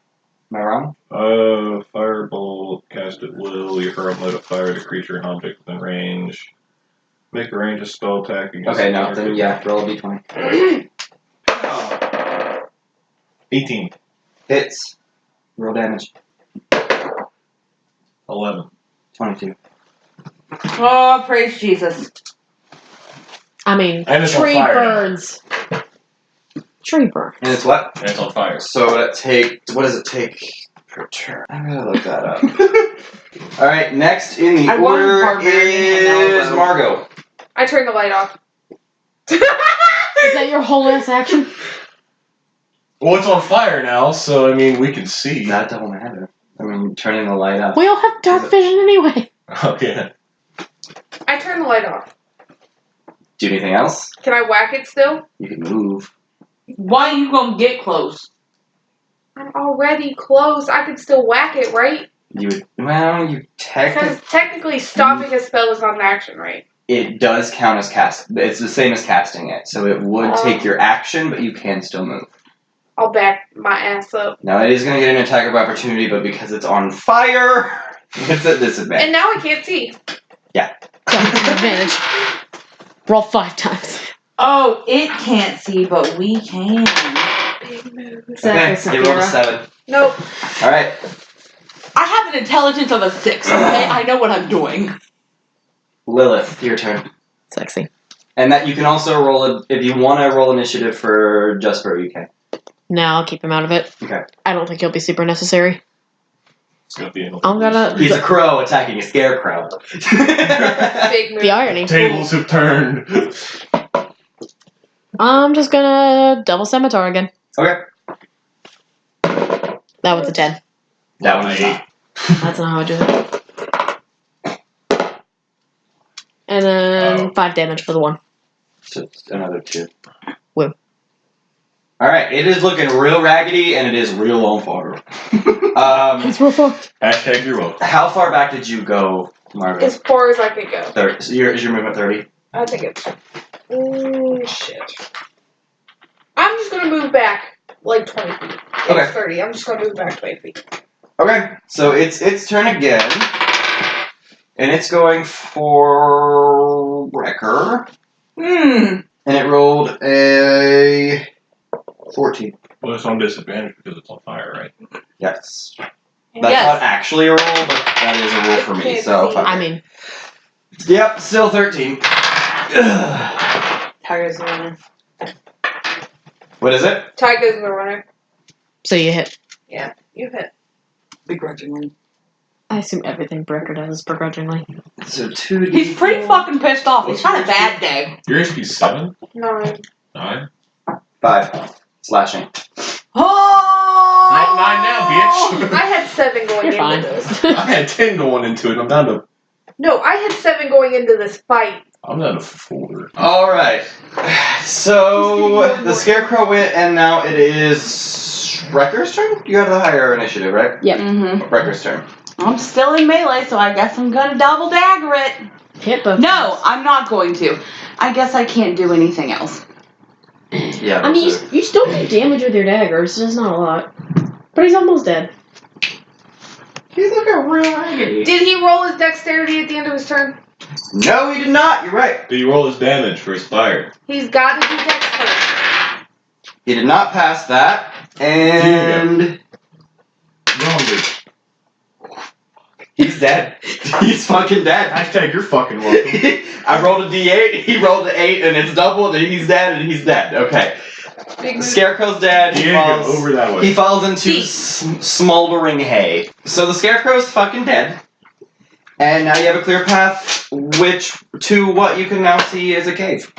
Am I wrong? Firebolt, cast at will. You hurl a mode of fire to creature and object within range. Make a range of spell attack against. Okay, no, then yeah, roll a d20. 18. Hits. Roll damage. 11. 22. Oh, praise Jesus. I mean, And it's on tree fire now. burns. Tree burn. And it's what? And it's on fire. So what does it take per turn? I'm gonna look that up. Alright, next in the I wanted order Barbarian and is Elbow. Margo. I turned the light off. Is that your whole ass action? Well, it's on fire now, so I mean, we can see. That don't matter. I mean, turning the light up. We all have dark vision anyway. Oh, yeah. I turned the light off. Do anything else? Can I whack it still? You can move. Why you gonna get close? I'm already close. I could still whack it, right? You technically. Because technically stopping a spell is not an action, right? It does count as cast. It's the same as casting it, so it would take your action, but you can still move. I'll back my ass up. Now it is going to get an attack of opportunity, but because it's on fire, it's at disadvantage. And now I can't see. Advantage. Roll 5 times. Oh, it can't see, but we can. Big move. Exactly, Okay, you rolled a Saphira. 7. Nope. All right. I have an intelligence of a 6, okay? I know what I'm doing. Lillith, your turn. Sexy. And that you can also roll if you want to roll initiative for Jesper, you can. No, I'll keep him out of it. Okay. I don't think he'll be super necessary. It's gonna be an I'm gonna. He's a crow attacking a scarecrow. Big move. The irony. Tables have turned. I'm just gonna double scimitar again. Okay. That was a 10. That was 8. That's not how I do it. And then 5 damage for the 1. So it's another 2. Woo. Alright, it is looking real raggedy and it is real on fire. It's real fucked. Hashtag you're welcome. How far back did you go, Margo? As far as I could go. 30. So is your movement 30? I think it's... shit. I'm just gonna move back like 20 feet. Okay. It's 30. I'm just gonna move back 20 feet. Okay, so it's turn again. And it's going for Brekker. And it rolled a 14. Well, it's on disadvantage because it's on fire, right? Yes. That's not actually a roll, but that is a roll for me. So I mean, yep, still 13. Tiger's the runner. What is it? Tiger's the runner. so you hit. Yeah, you hit. Begrudgingly. I assume everything Brekker does is begrudgingly. So 2d. He's pretty fucking pissed off. He's had a bad day. Your HP 7? 9. 9? 5. Slashing. Oh! Not 9 now, bitch. I had 7 going You're into fine. this. I had 10 going into it. I'm down to. No, I had 7 going into this fight. I'm down to 4. Alright. So the scarecrow went, and now it is Brekker's turn? You have the higher initiative, right? Yep. Mm-hmm. Brekker's turn. I'm still in melee, so I guess I'm gonna double dagger it. Hit both. No, I'm not going to. I guess I can't do anything else. Yeah. I mean, you still do damage with your daggers, just not a lot. But he's almost dead. He's looking real agony. Did he roll his dexterity at the end of his turn? No, he did not. You're right. Did you roll his damage for his fire? He's got to do dex first. He did not pass that, and Wrong, dude. he's dead. He's fucking dead. Hashtag you're fucking welcome. I rolled a d8, he rolled an 8, and it's doubled, and he's dead, and he's dead. Okay. Big The move. Scarecrow's dead. He Diego, falls, over that way. he falls into smoldering hay. So the Scarecrow's fucking dead. And now you have a clear path to what you can now see is a cave.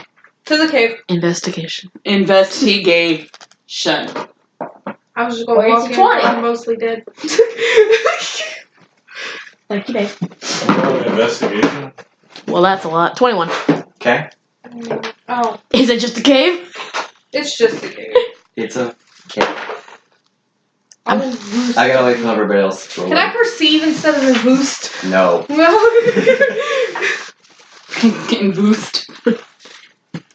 To the cave. Investigation. Investigation. I was just going to Wait, walk it's in. 20. I'm mostly dead. Thank you, Dave. I'm rolling investigation. Well, that's a lot. 21. Okay? Oh, Is it just a cave? it's just a cave. It's a cave. I I gotta wait for everybody else to roll. Can I perceive instead of boost? No. No. Invoost.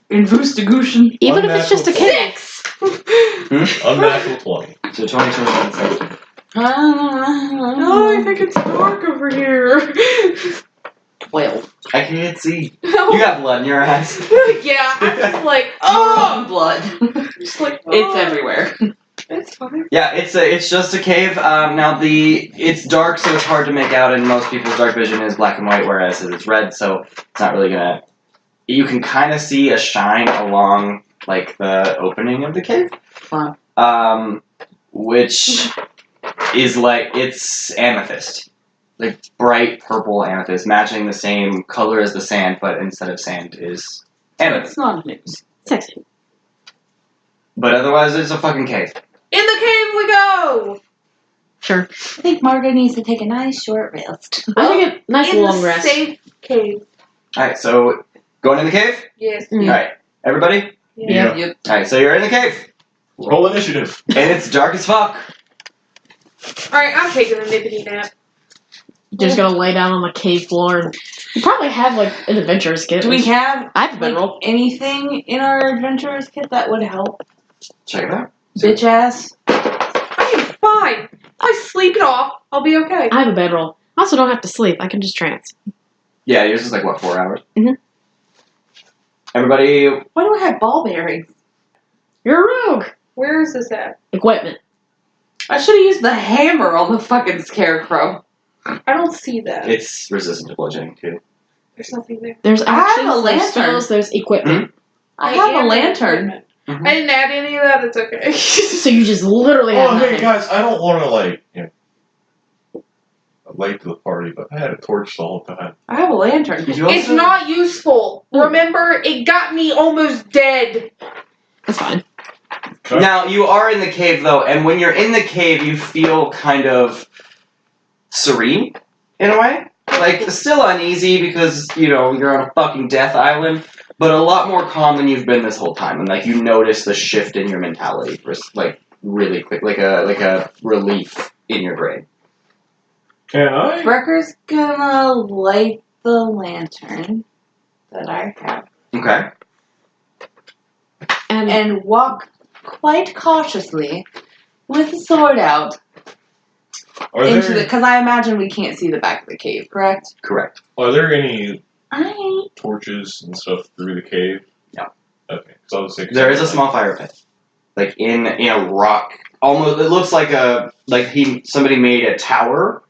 Investigation. Even if it's just a cave. 6! Unnatural 20. So 20, 21, 17. Oh, I think it's dark over here. 12. I can't see. No. You got blood in your eyes. Yeah, I'm just like, Oh, blood. just like, It's everywhere. It's fine. Yeah, it's just a cave. Now it's dark, so it's hard to make out, and most people's dark vision is black and white, whereas it's red, so it's not really gonna. You can kind of see a shine along like the opening of the cave, Wow. which is like it's amethyst, like bright purple amethyst, matching the same color as the sand, but instead of sand is amethyst. It's not news. Sexy. But otherwise, it's a fucking cave. In the cave we go! Sure. I think Margo needs to take a nice short rest. I think a nice In long the rest. safe cave. All right, so going in the cave. Yes. Mm. All right, everybody. Yeah. Yep. All right, so you're in the cave, Roll initiative. and it's dark as fuck. Alright, I'm taking a nippity nap. You're just gonna lay down on the cave floor and you probably have like an adventurer's kit. Do we have I have a bedroll. anything in our adventurer's kit that would help? Check it out. Bitch ass. I am fine. I sleep it off. I'll be okay. I have a bedroll. I also don't have to sleep. I can just trance. Yeah, yours is like what, 4 hours? Mhm. Everybody, Why do I have ball bearings? You're a rogue. Where is this at? Equipment. I should have used the hammer on the fucking scarecrow. I don't see that. it's resistant to bludgeoning too. There's nothing there. There's I have actions, a there's lantern. spells, there's equipment. I have am a lantern. equipment. I didn't add any of that. It's okay. So you just literally have Oh, nothing. hey guys, I don't want to late to the party, but I had a torch the whole time. I have a lantern. Did you It's also- not useful. Remember, it got me almost dead. That's fine. Now, you are in the cave though, and when you're in the cave, you feel kind of serene, in a way. Like, still uneasy because, you're on a fucking death island, but a lot more calm than you've been this whole time. And, like, you notice the shift in your mentality, like, really quick, like a relief in your brain. Can I? Brekker's gonna light the lantern that I have Okay. and walk quite cautiously with the sword out Are into there because I imagine we can't see the back of the cave, correct? Correct. are there any Alright. torches and stuff through the cave? No. Okay. So I was thinking There is a something small fire pit, like in a rock. Almost, it looks like somebody made a tower,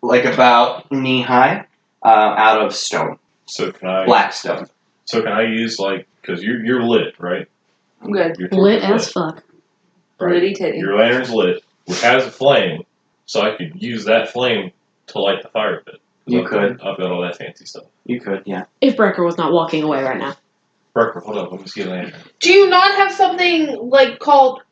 like about knee high, out of stone, So can I black stone. So can I use because you're lit, right? I'm good. Your torch Lit is as fuck. right? Litty titty. Your lantern's lit, which has a flame, so I could use that flame to light the fire pit. You could. I've got all that fancy stuff. You could, yeah. If Brekker was not walking away right now. Brekker, hold up, let me see the lantern. Do you not have something called?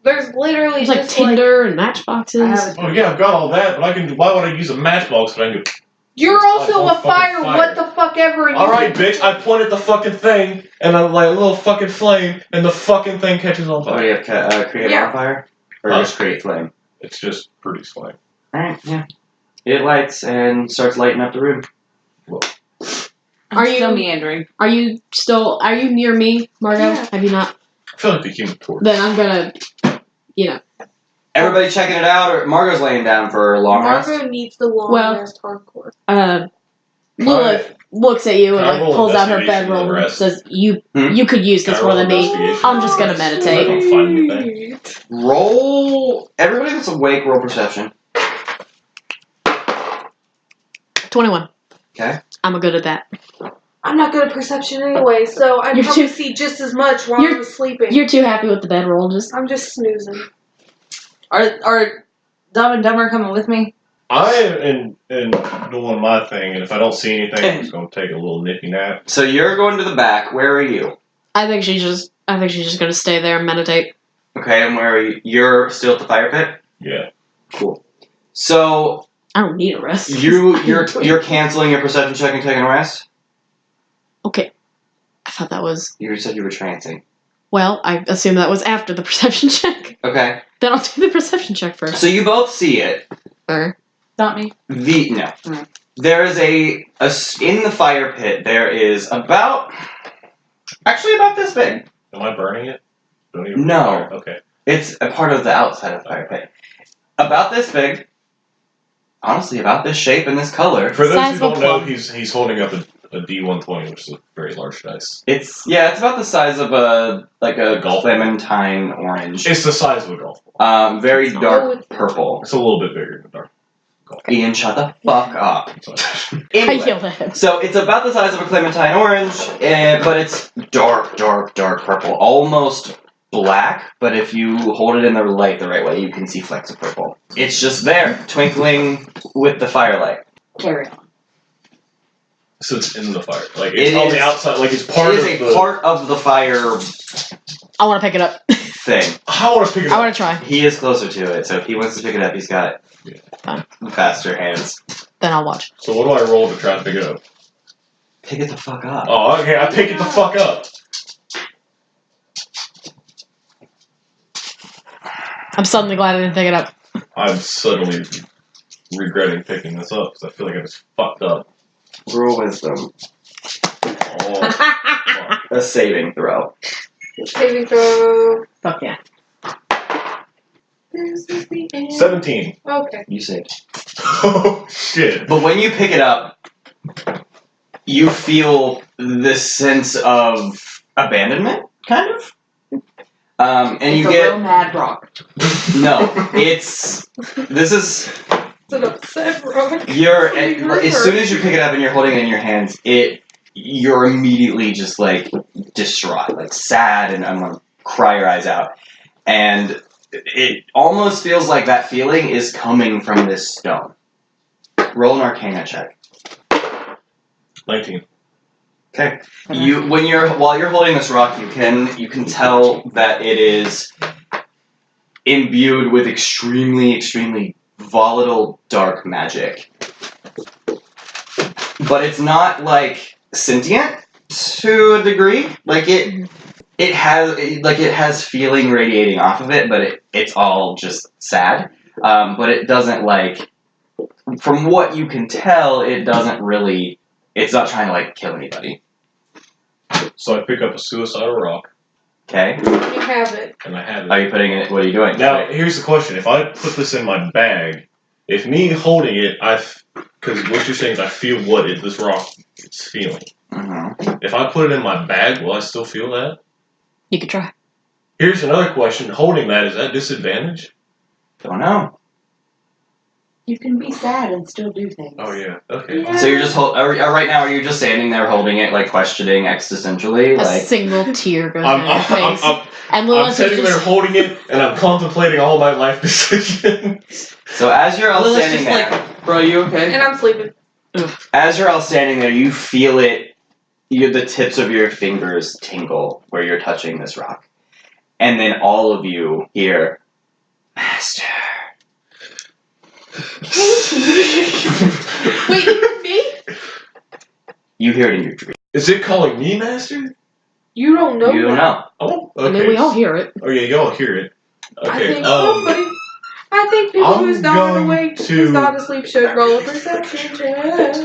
There's literally There's like just Tinder and matchboxes. I have Oh yeah, I've got all that, but why would I use a matchbox when I can go? You're also Oh, a fucking fire. fire. What the fuck ever. All right, bitch, I pointed the fucking thing, and I light a little fucking flame, and the fucking thing catches on Oh, fire. you have create Yeah. bonfire? Or Huh? just create flame? It's just pretty flame. Alright, yeah. It lights and starts lighting up the room. I'm Are still you- meandering? Are you near me, Margo? Yeah. Have you not? I feel like the human torch. Then I'm gonna, Everybody checking it out, or Margo's laying down for a long rest? Margo needs the long Well- rest hardcore. Lilith looks at you Can I and roll pulls out her investigation bedroll for the and rest? says, "You Hmm? you could use Can this I more roll than me. investigation? I'm just gonna I meditate." don't find anything. Roll. Everybody that's awake, roll perception. 21. Okay. I'm good at that. I'm not good at perception anyway, so I You're probably too- see just as much while you're- I'm sleeping. You're too happy with the bedroll, just I'm just snoozing. Are Dumb and Dumber coming with me? I am doing my thing, and if I don't see anything, I'm just going to take a little nippy nap. So you're going to the back. Where are you? I think she's just gonna stay there and meditate. Okay, and where are you? You're still at the fire pit? Yeah. Cool. So I don't need a rest. you're canceling your perception check and taking a rest? Okay. I thought that was You said you were trancing. well, I assume that was after the perception check. Okay. Then I'll do the perception check first. So you both see it. Not me. No. Mm. There is in the fire pit. There is about this big. Am I burning it? Don't even No. fire. Okay. It's a part of the outside of the fire pit. About this big. Honestly, about this shape and this color. For those Size who of a don't know, plum. he's holding up a D120, which is a very large dice. It's about the size of a Golf. clementine orange. It's the size of a golf ball. Very Oh, dark it's- purple. It's a little bit bigger than a dark golf ball. Ian, shut the fuck up. Sorry. I Anyway, yelled at him. so it's about the size of a clementine orange, but it's dark purple, almost black. But if you hold it in the light the right way, you can see flecks of purple. It's just there, twinkling with the firelight. Carry on. So it's in the fire. Like, It it's on is- the outside. Like, it's part It of is the... a part of the fire I want to pick it up. thing. I want to pick it I up. want to try. He is closer to it, so if he wants to pick it up, he's got Fine. faster hands. Then I'll watch. So what do I roll to try and pick it up? Pick it the fuck up. Oh, okay. I pick it the fuck up. I'm suddenly glad I didn't pick it up. I'm suddenly regretting picking this up because I feel like I just fucked up. Roll wisdom. Oh, fuck. A saving throw. Saving throw. Fuck yeah. This is the end. 17. Okay. You saved. Oh, shit. But when you pick it up, you feel this sense of abandonment, kind of. And It's you a get real mad rock. no. This is It's an upset rock. you're as soon as you pick it up and you're holding it in your hands, you're immediately just like distraught, like sad, and I'm gonna cry your eyes out, and it almost feels like that feeling is coming from this stone. Roll an Arcana check. 19. Okay. While you're holding this rock, you can tell that it is imbued with extremely volatile dark magic. But it's not like sentient to a degree. Like it has feeling radiating off of it, but it's all just sad. But it doesn't from what you can tell, it doesn't really. It's not trying to kill anybody. So I pick up a suicidal rock, Okay. You have it. and I have it. Are you putting it? What are you doing? Now, here's the question. If I put this in my bag, If me holding it, because what you're saying is I feel what this rock is feeling. Mm-hmm. If I put it in my bag, will I still feel that? You could try. Here's another question. Holding that, is that disadvantage? Don't know. You can be sad and still do things. Oh, yeah. Okay. Yeah. So you're just right now. Are you just standing there holding it, like questioning existentially, A like? single tear goes down your face. And I'm Lillith sitting there just holding it, and I'm contemplating all my life decisions. So as you're all Lillith's standing just there, like, bro, you okay? And I'm sleeping. as you're all standing there, you feel it. The tips of your fingers tingle where you're touching this rock, and then all of you hear, "Master." Wait, me? You hear it in your dream. Is it calling me master? You don't know You don't that. know. Oh, okay. I mean, we all hear it. Oh, yeah, y'all hear it. I Okay, think somebody. I think people I'm who's not going awake, to- who's not asleep, should roll a perception check.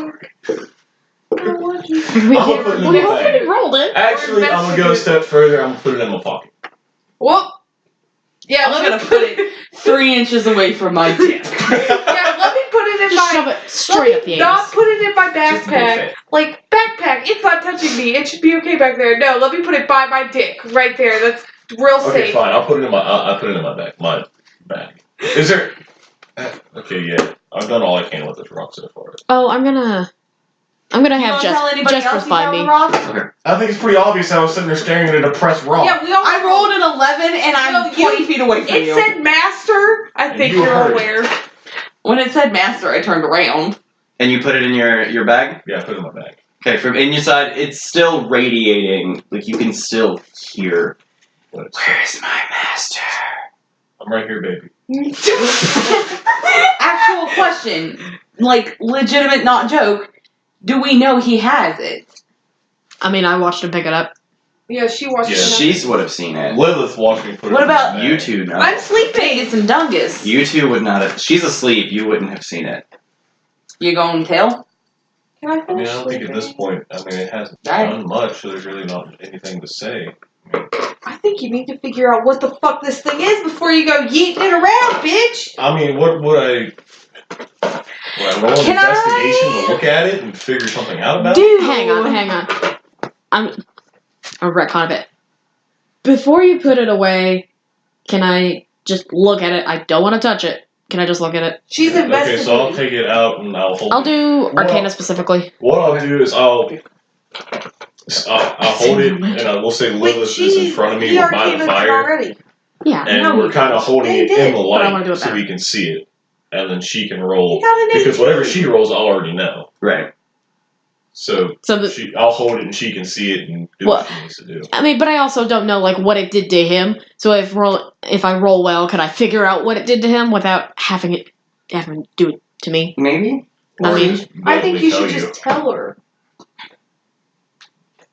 I want you to- We I'm hear gonna put it it. in We the bag. already rolled it. Actually, I'm gonna go a step further. I'm gonna put it in my pocket. Whoop. Yeah, I'm let gonna me put it 3 inches away from my dick. Yeah, let me put it in Just shove my. it straight up Let the me not anus. put it in my Just a big backpack. fit. Like backpack, it's not touching me. It should be okay back there. No, let me put it by my dick, right there. That's real Okay, safe. fine. I'll put it in my. I'll put it in my bag. My bag. Is there? Okay, yeah. I've done all I can with this rock so far. Oh, I'm gonna You have wanna tell anybody else Jespers you find found me. the rock? Okay. I think it's pretty obvious. I was sitting there staring at a depressed rock. Yeah, we all. I rolled an 11 and I'm No, you- 20 feet away from It you. said master. I And think you you're heard it. aware. When it said master, I turned around. And you put it in your bag? Yeah, I put it in my bag. Okay, from inside, it's still radiating. Like, you can still hear, What it's- "Where's my master?" I'm right here, baby. Actual question, like legitimate, not joke. Do we know he has it? I mean, I watched him pick it up. Yeah, she watched Yeah. it. She would have seen it. Lilith watched me put it What in my about bag. You two know. I'm sleeping. Dingus and Dungus. You two would not have. She's asleep. You wouldn't have seen it. You gonna tell? Can I I mean, finish I don't think at this sleeping? point, I mean, it hasn't Right. done much, so there's really not anything to say. I think you need to figure out what the fuck this thing is before you go yeeting it around, bitch. I mean, what would I roll an Can investigation I- to look at it and figure something out about it? Dude. Hang on. I'm retcon a bit. Before you put it away, can I just look at it? I don't want to touch it. Can I just look at it? She's Okay, investigating. so I'll take it out and I'll hold I'll it. do Well- Arcana specifically. What I'll do is I'll hold it and I will say Wait, Lilith is in front of me. he We're by the arcanaed it fire. already. Yeah. And No, we're we kind of holding Yeah, he it did, in the but I wanna light do it so better. we can see it. And then she can roll. You got an Because 18. whatever she rolls, I'll already know. Right. So So the, I'll hold it and she can see it and do what she needs to do. I mean, but I also don't know like what it did to him. So if I roll well, can I figure out what it did to him without having to do it to me? Maybe? I mean, I think you should Tell just tell her.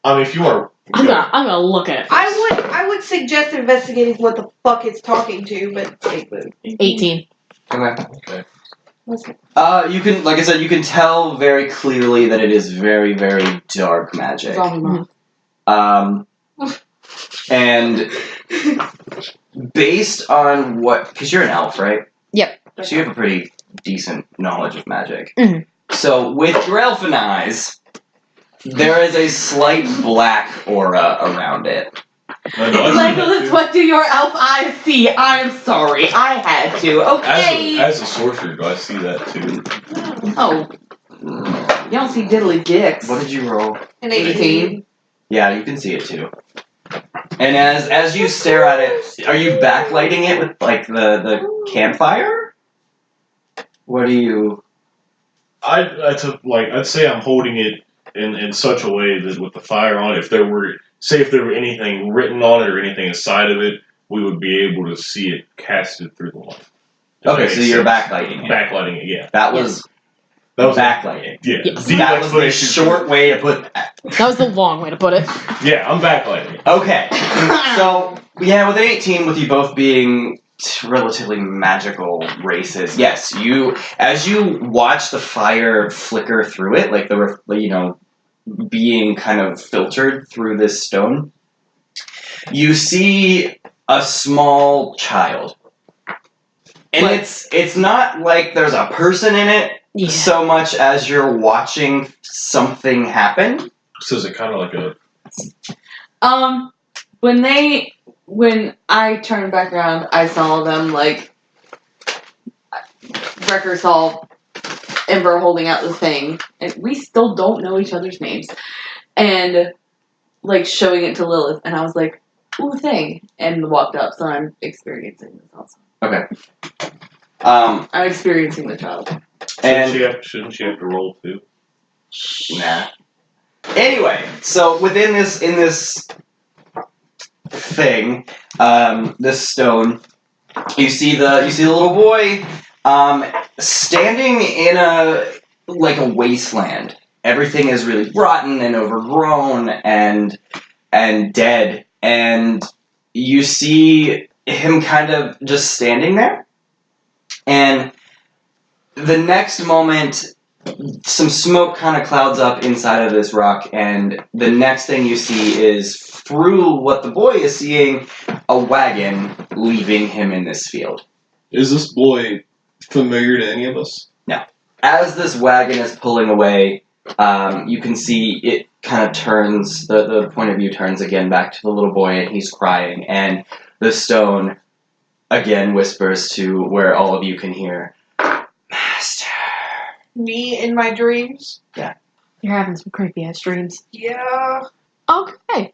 I mean, if you are. I'm gonna look at it. I would suggest investigating what the fuck it's talking to, but wait. 18. Okay. Okay. You can, like I said, you can tell very clearly that it is very, very dark magic. And based on what, because you're an elf, right? Yep. So you have a pretty decent knowledge of magic. Mhm. So with your elfin eyes, there is a slight black aura around it. Legolas, what do your elf eyes see? I'm sorry, I had to. Okay. As a sorcerer, do I see that too? Oh, you don't see diddly dicks. What did you roll? An 18. Yeah, you can see it too. And as you stare at it, are you backlighting it with like the campfire? What do you? I'd say I'm holding it in such a way that with the fire on, if there were anything written on it or anything inside of it, we would be able to see it casted through the light. Okay, so you're backlighting it. Backlighting it, yeah. That was backlighting. Yeah. Yes. Deep That was the explanation. short way to put that. That was the long way to put it. Yeah, I'm backlighting it. Okay, so yeah, with an 18, with you both being relatively magical races, yes, as you watch the fire flicker through it, like being kind of filtered through this stone, you see a small child. And Like- it's not like there's a person in it Yeah. so much as you're watching something happen. So is it kind of like a... When I turned back around, I saw them, like, Brekker saw Ember holding out the thing, and we still don't know each other's names, and, like, showing it to Lillith, and I was like, ooh, thing, and walked up, so I'm experiencing this also. Okay. I'm experiencing the child. And Shouldn't she have to roll too? nah. Anyway, so within this thing, this stone, you see the little boy standing in a wasteland. Everything is really rotten and overgrown and dead, and you see him kind of just standing there. And the next moment, some smoke kind of clouds up inside of this rock, and the next thing you see is, through what the boy is seeing, a wagon leaving him in this field. Is this boy familiar to any of us? No. As this wagon is pulling away, you can see it kind of turns, the point of view turns again back to the little boy, and he's crying, and the stone again whispers to where all of you can hear, Master. Me in my dreams? You're having some creepy ass dreams. Yeah. Okay.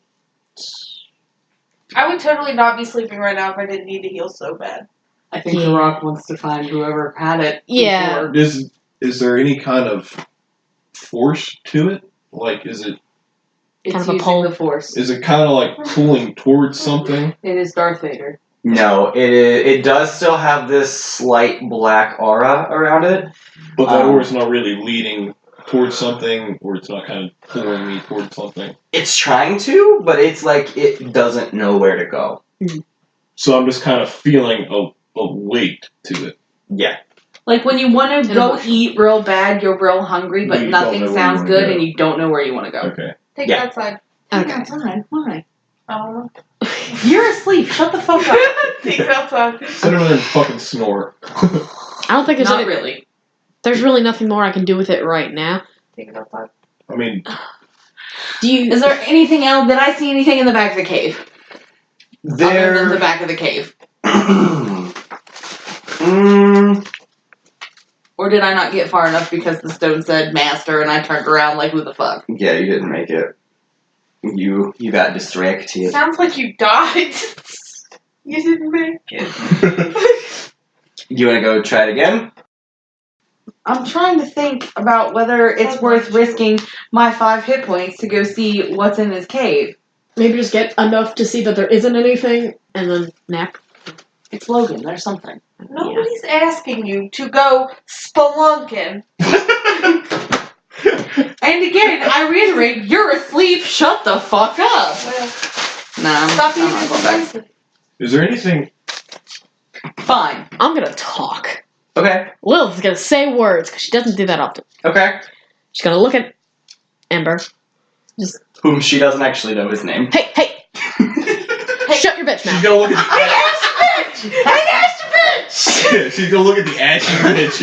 I would totally not be sleeping right now if I didn't need to heal so bad. I think Yeah. the rock wants to find whoever had it. Yeah. before. Is there any kind of force to it? Like, is it It's Kind of a using pole. the force. is it kind of like pulling towards something? It is Darth Vader. No, it does still have this slight black aura around it. But that aura's not really leading towards something, or it's not kind of pulling me towards something. It's trying to, but it's like it doesn't know where to go. So I'm just kind of feeling a weight to it. Yeah. Like when you want to And go emotion. eat real bad, you're real hungry, but You don't know nothing where you sounds wanna good, go. and you don't know where you want to go. Okay. Take Yeah. that side. Okay. Outside. Why? I don't know. You're asleep. Shut the fuck up. Take that side. Sit over there and fucking snore. I don't think there's Not any, really. there's really nothing more I can do with it right now. Take that side. I mean, Do you? Is there anything else? Did I see anything in the back of the cave? Other than the back of the cave. Or did I not get far enough because the stone said master and I turned around like, who the fuck? Yeah, you didn't make it. You got distracted. Sounds like you died. You didn't make it. You want to go try it again? I'm trying to think about whether it's worth risking my 5 hit points to go see what's in this cave. Maybe just get enough to see that there isn't anything, and then nap. It's Logan. There's something. Nobody's asking you to go spelunking. And again, I reiterate, you're asleep. Shut the fuck up. Well, Nah, stop I'm not going back. using is there anything? Fine. I'm gonna talk. Okay. Lilith's gonna say words because she doesn't do that often. Okay. She's gonna look at Ember. Whom she doesn't actually know his name. Hey, hey! Shut your bitch She's mouth. gonna look at the bitch! she's gonna look at the ashy bitch.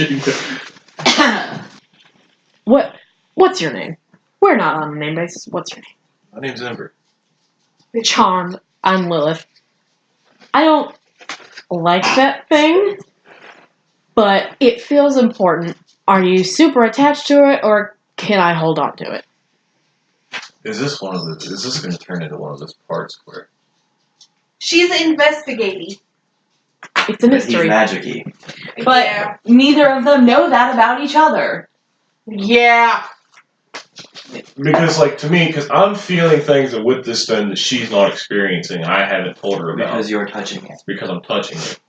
What's your name? We're not on a name basis. What's your name? My name's Ember. Charmed. I'm Lilith. I don't like that thing, but it feels important. Are you super attached to it, or can I hold on to it? Is this gonna turn into one of those parts where? She's investigating. It's a But he's mystery. magic-y. But yeah. neither of them know that about each other. Yeah. Because, like, to me, because I'm feeling things with this stone that she's not experiencing, I haven't told her about. Because you're touching it. Because I'm touching it.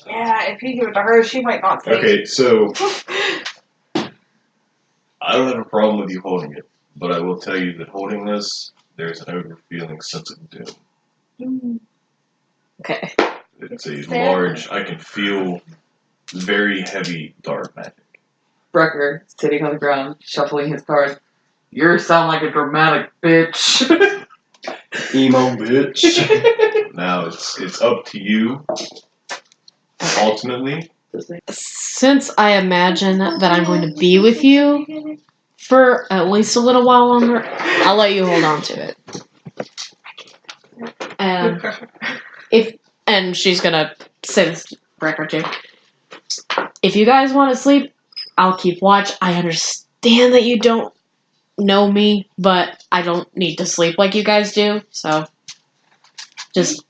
Yeah, if you give it to her, she might not think. Okay, so I don't have a problem with you holding it, but I will tell you that holding this, there's an overfeeling sense of doom. Okay. It's a large, I can feel very heavy dark magic. Brekker, sitting on the ground, shuffling his cards. You sound like a dramatic bitch. Emo bitch. Now it's up to you Ultimately, Since I imagine that I'm going to be with you for at least a little while longer, I'll let you hold on to it. And she's gonna say this to Brekker too. If you guys want to sleep, I'll keep watch. I understand that you don't know me, but I don't need to sleep like you guys do, so just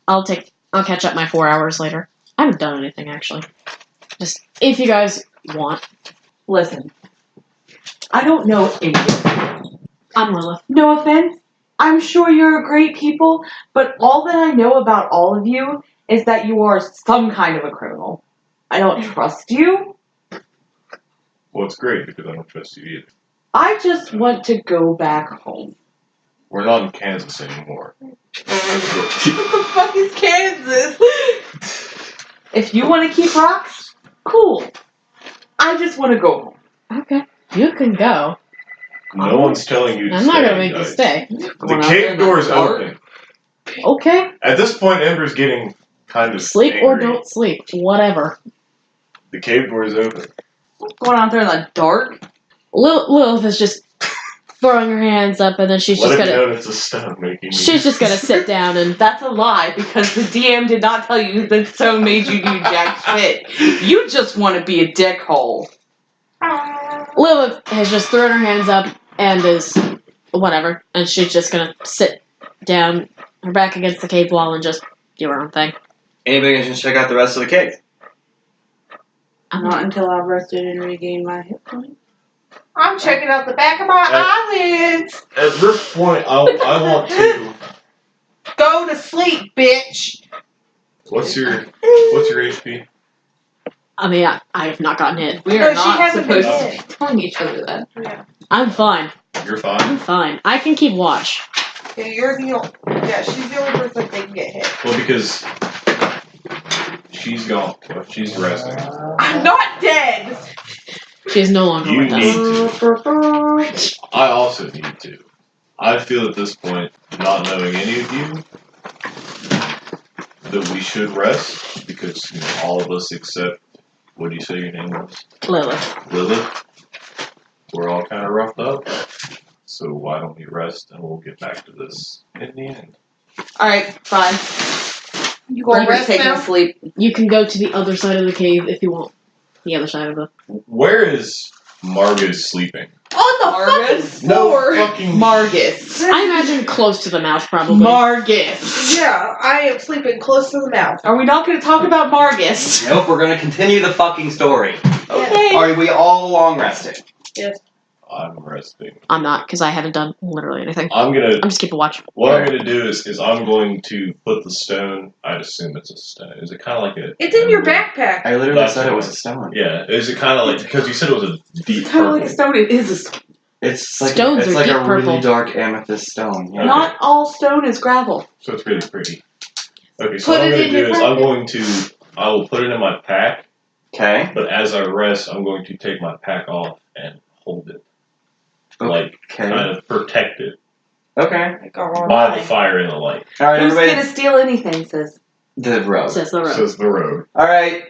I'll catch up my 4 hours later. I haven't done anything actually. Just if you guys want. Listen, I don't know any of you. I'm Lillith. No offense. I'm sure you're great people, but all that I know about all of you is that you are some kind of a criminal. I don't trust you. well, it's great because I don't trust you either. I just want to go back home. We're not in Kansas anymore. What the fuck is Kansas? If you want to keep rocks, cool. I just want to go home. Okay, you can go. No one's telling you to I'm stay. not gonna make you guys. stay. The cave door is open. Okay, At this point, Ember's getting kind of sleep angry. or don't sleep, whatever. The cave door is open. What's going on there in the dark? Lilith is just throwing her hands up, and then she's Let just it be gonna known it's a stone making me. she's just gonna sit down and That's a lie because the DM did not tell you that stone made you do jack shit. You just want to be a dickhole. Lilith has just thrown her hands up and is whatever, and she's just gonna sit down, her back against the cave wall, and just do her own thing. Anybody can just check out the rest of the cave. Not until I've rested and regained my hit points. I'm checking out the back of my eyelids. At this point, I want to. Go to sleep, bitch. What's your HP? I mean, I have not gotten hit. We No, are she not hasn't been supposed to hit. be telling each other that. Yeah. I'm fine. You're I'm fine. fine. I can keep watch. Yeah, you're the only. Yeah, she's the only person that can get hit. Well, because she's gone. She's resting. I'm not dead. She is no longer You with need us. to. I also need to. I feel at this point, not knowing any of you, that we should rest because all of us except what do you say your name was? Lilith. We're all kind of roughed up. So why don't we rest and we'll get back to this in the end. Alright, fine. You gonna Brekker's rest taking now? a sleep. You can go to the other side of the cave if you want. The other side of the... Where is Margo sleeping? On the fucking Margus? floor. fucking. Margus. I imagine close to the mouth, probably. Margus. Yeah, I am sleeping close to the mouth. Are we not going to talk about Margus? Nope, we're gonna continue the fucking story. Okay. Are we all long rested? I'm resting. I'm not, because I haven't done literally anything. I'm just keeping watch. What I'm gonna do is I'm going to put the stone. I'd assume it's a stone. Is it kind of like a? It's in your backpack. I literally That's said it right. was a stone. Yeah. Is it kind of like because you said it was a deep It's kind of purple? like a stone. It is a stone. It's like Stones it's are like deep a really purple. dark amethyst stone. Yeah. Not all stone is gravel. So it's really pretty. Okay, so Put what I'm it going in to your do is packet. I will put it in my pack, Okay. but as I rest, I'm going to take my pack off and hold it. Like, Okay. kind of protect it Okay. Like a wrong by the thing. fire and the light. All right, Who's everybody. going to steal anything, sis? The road. Says the road. Says the road. All right.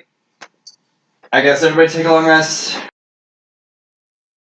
I guess everybody take a long rest.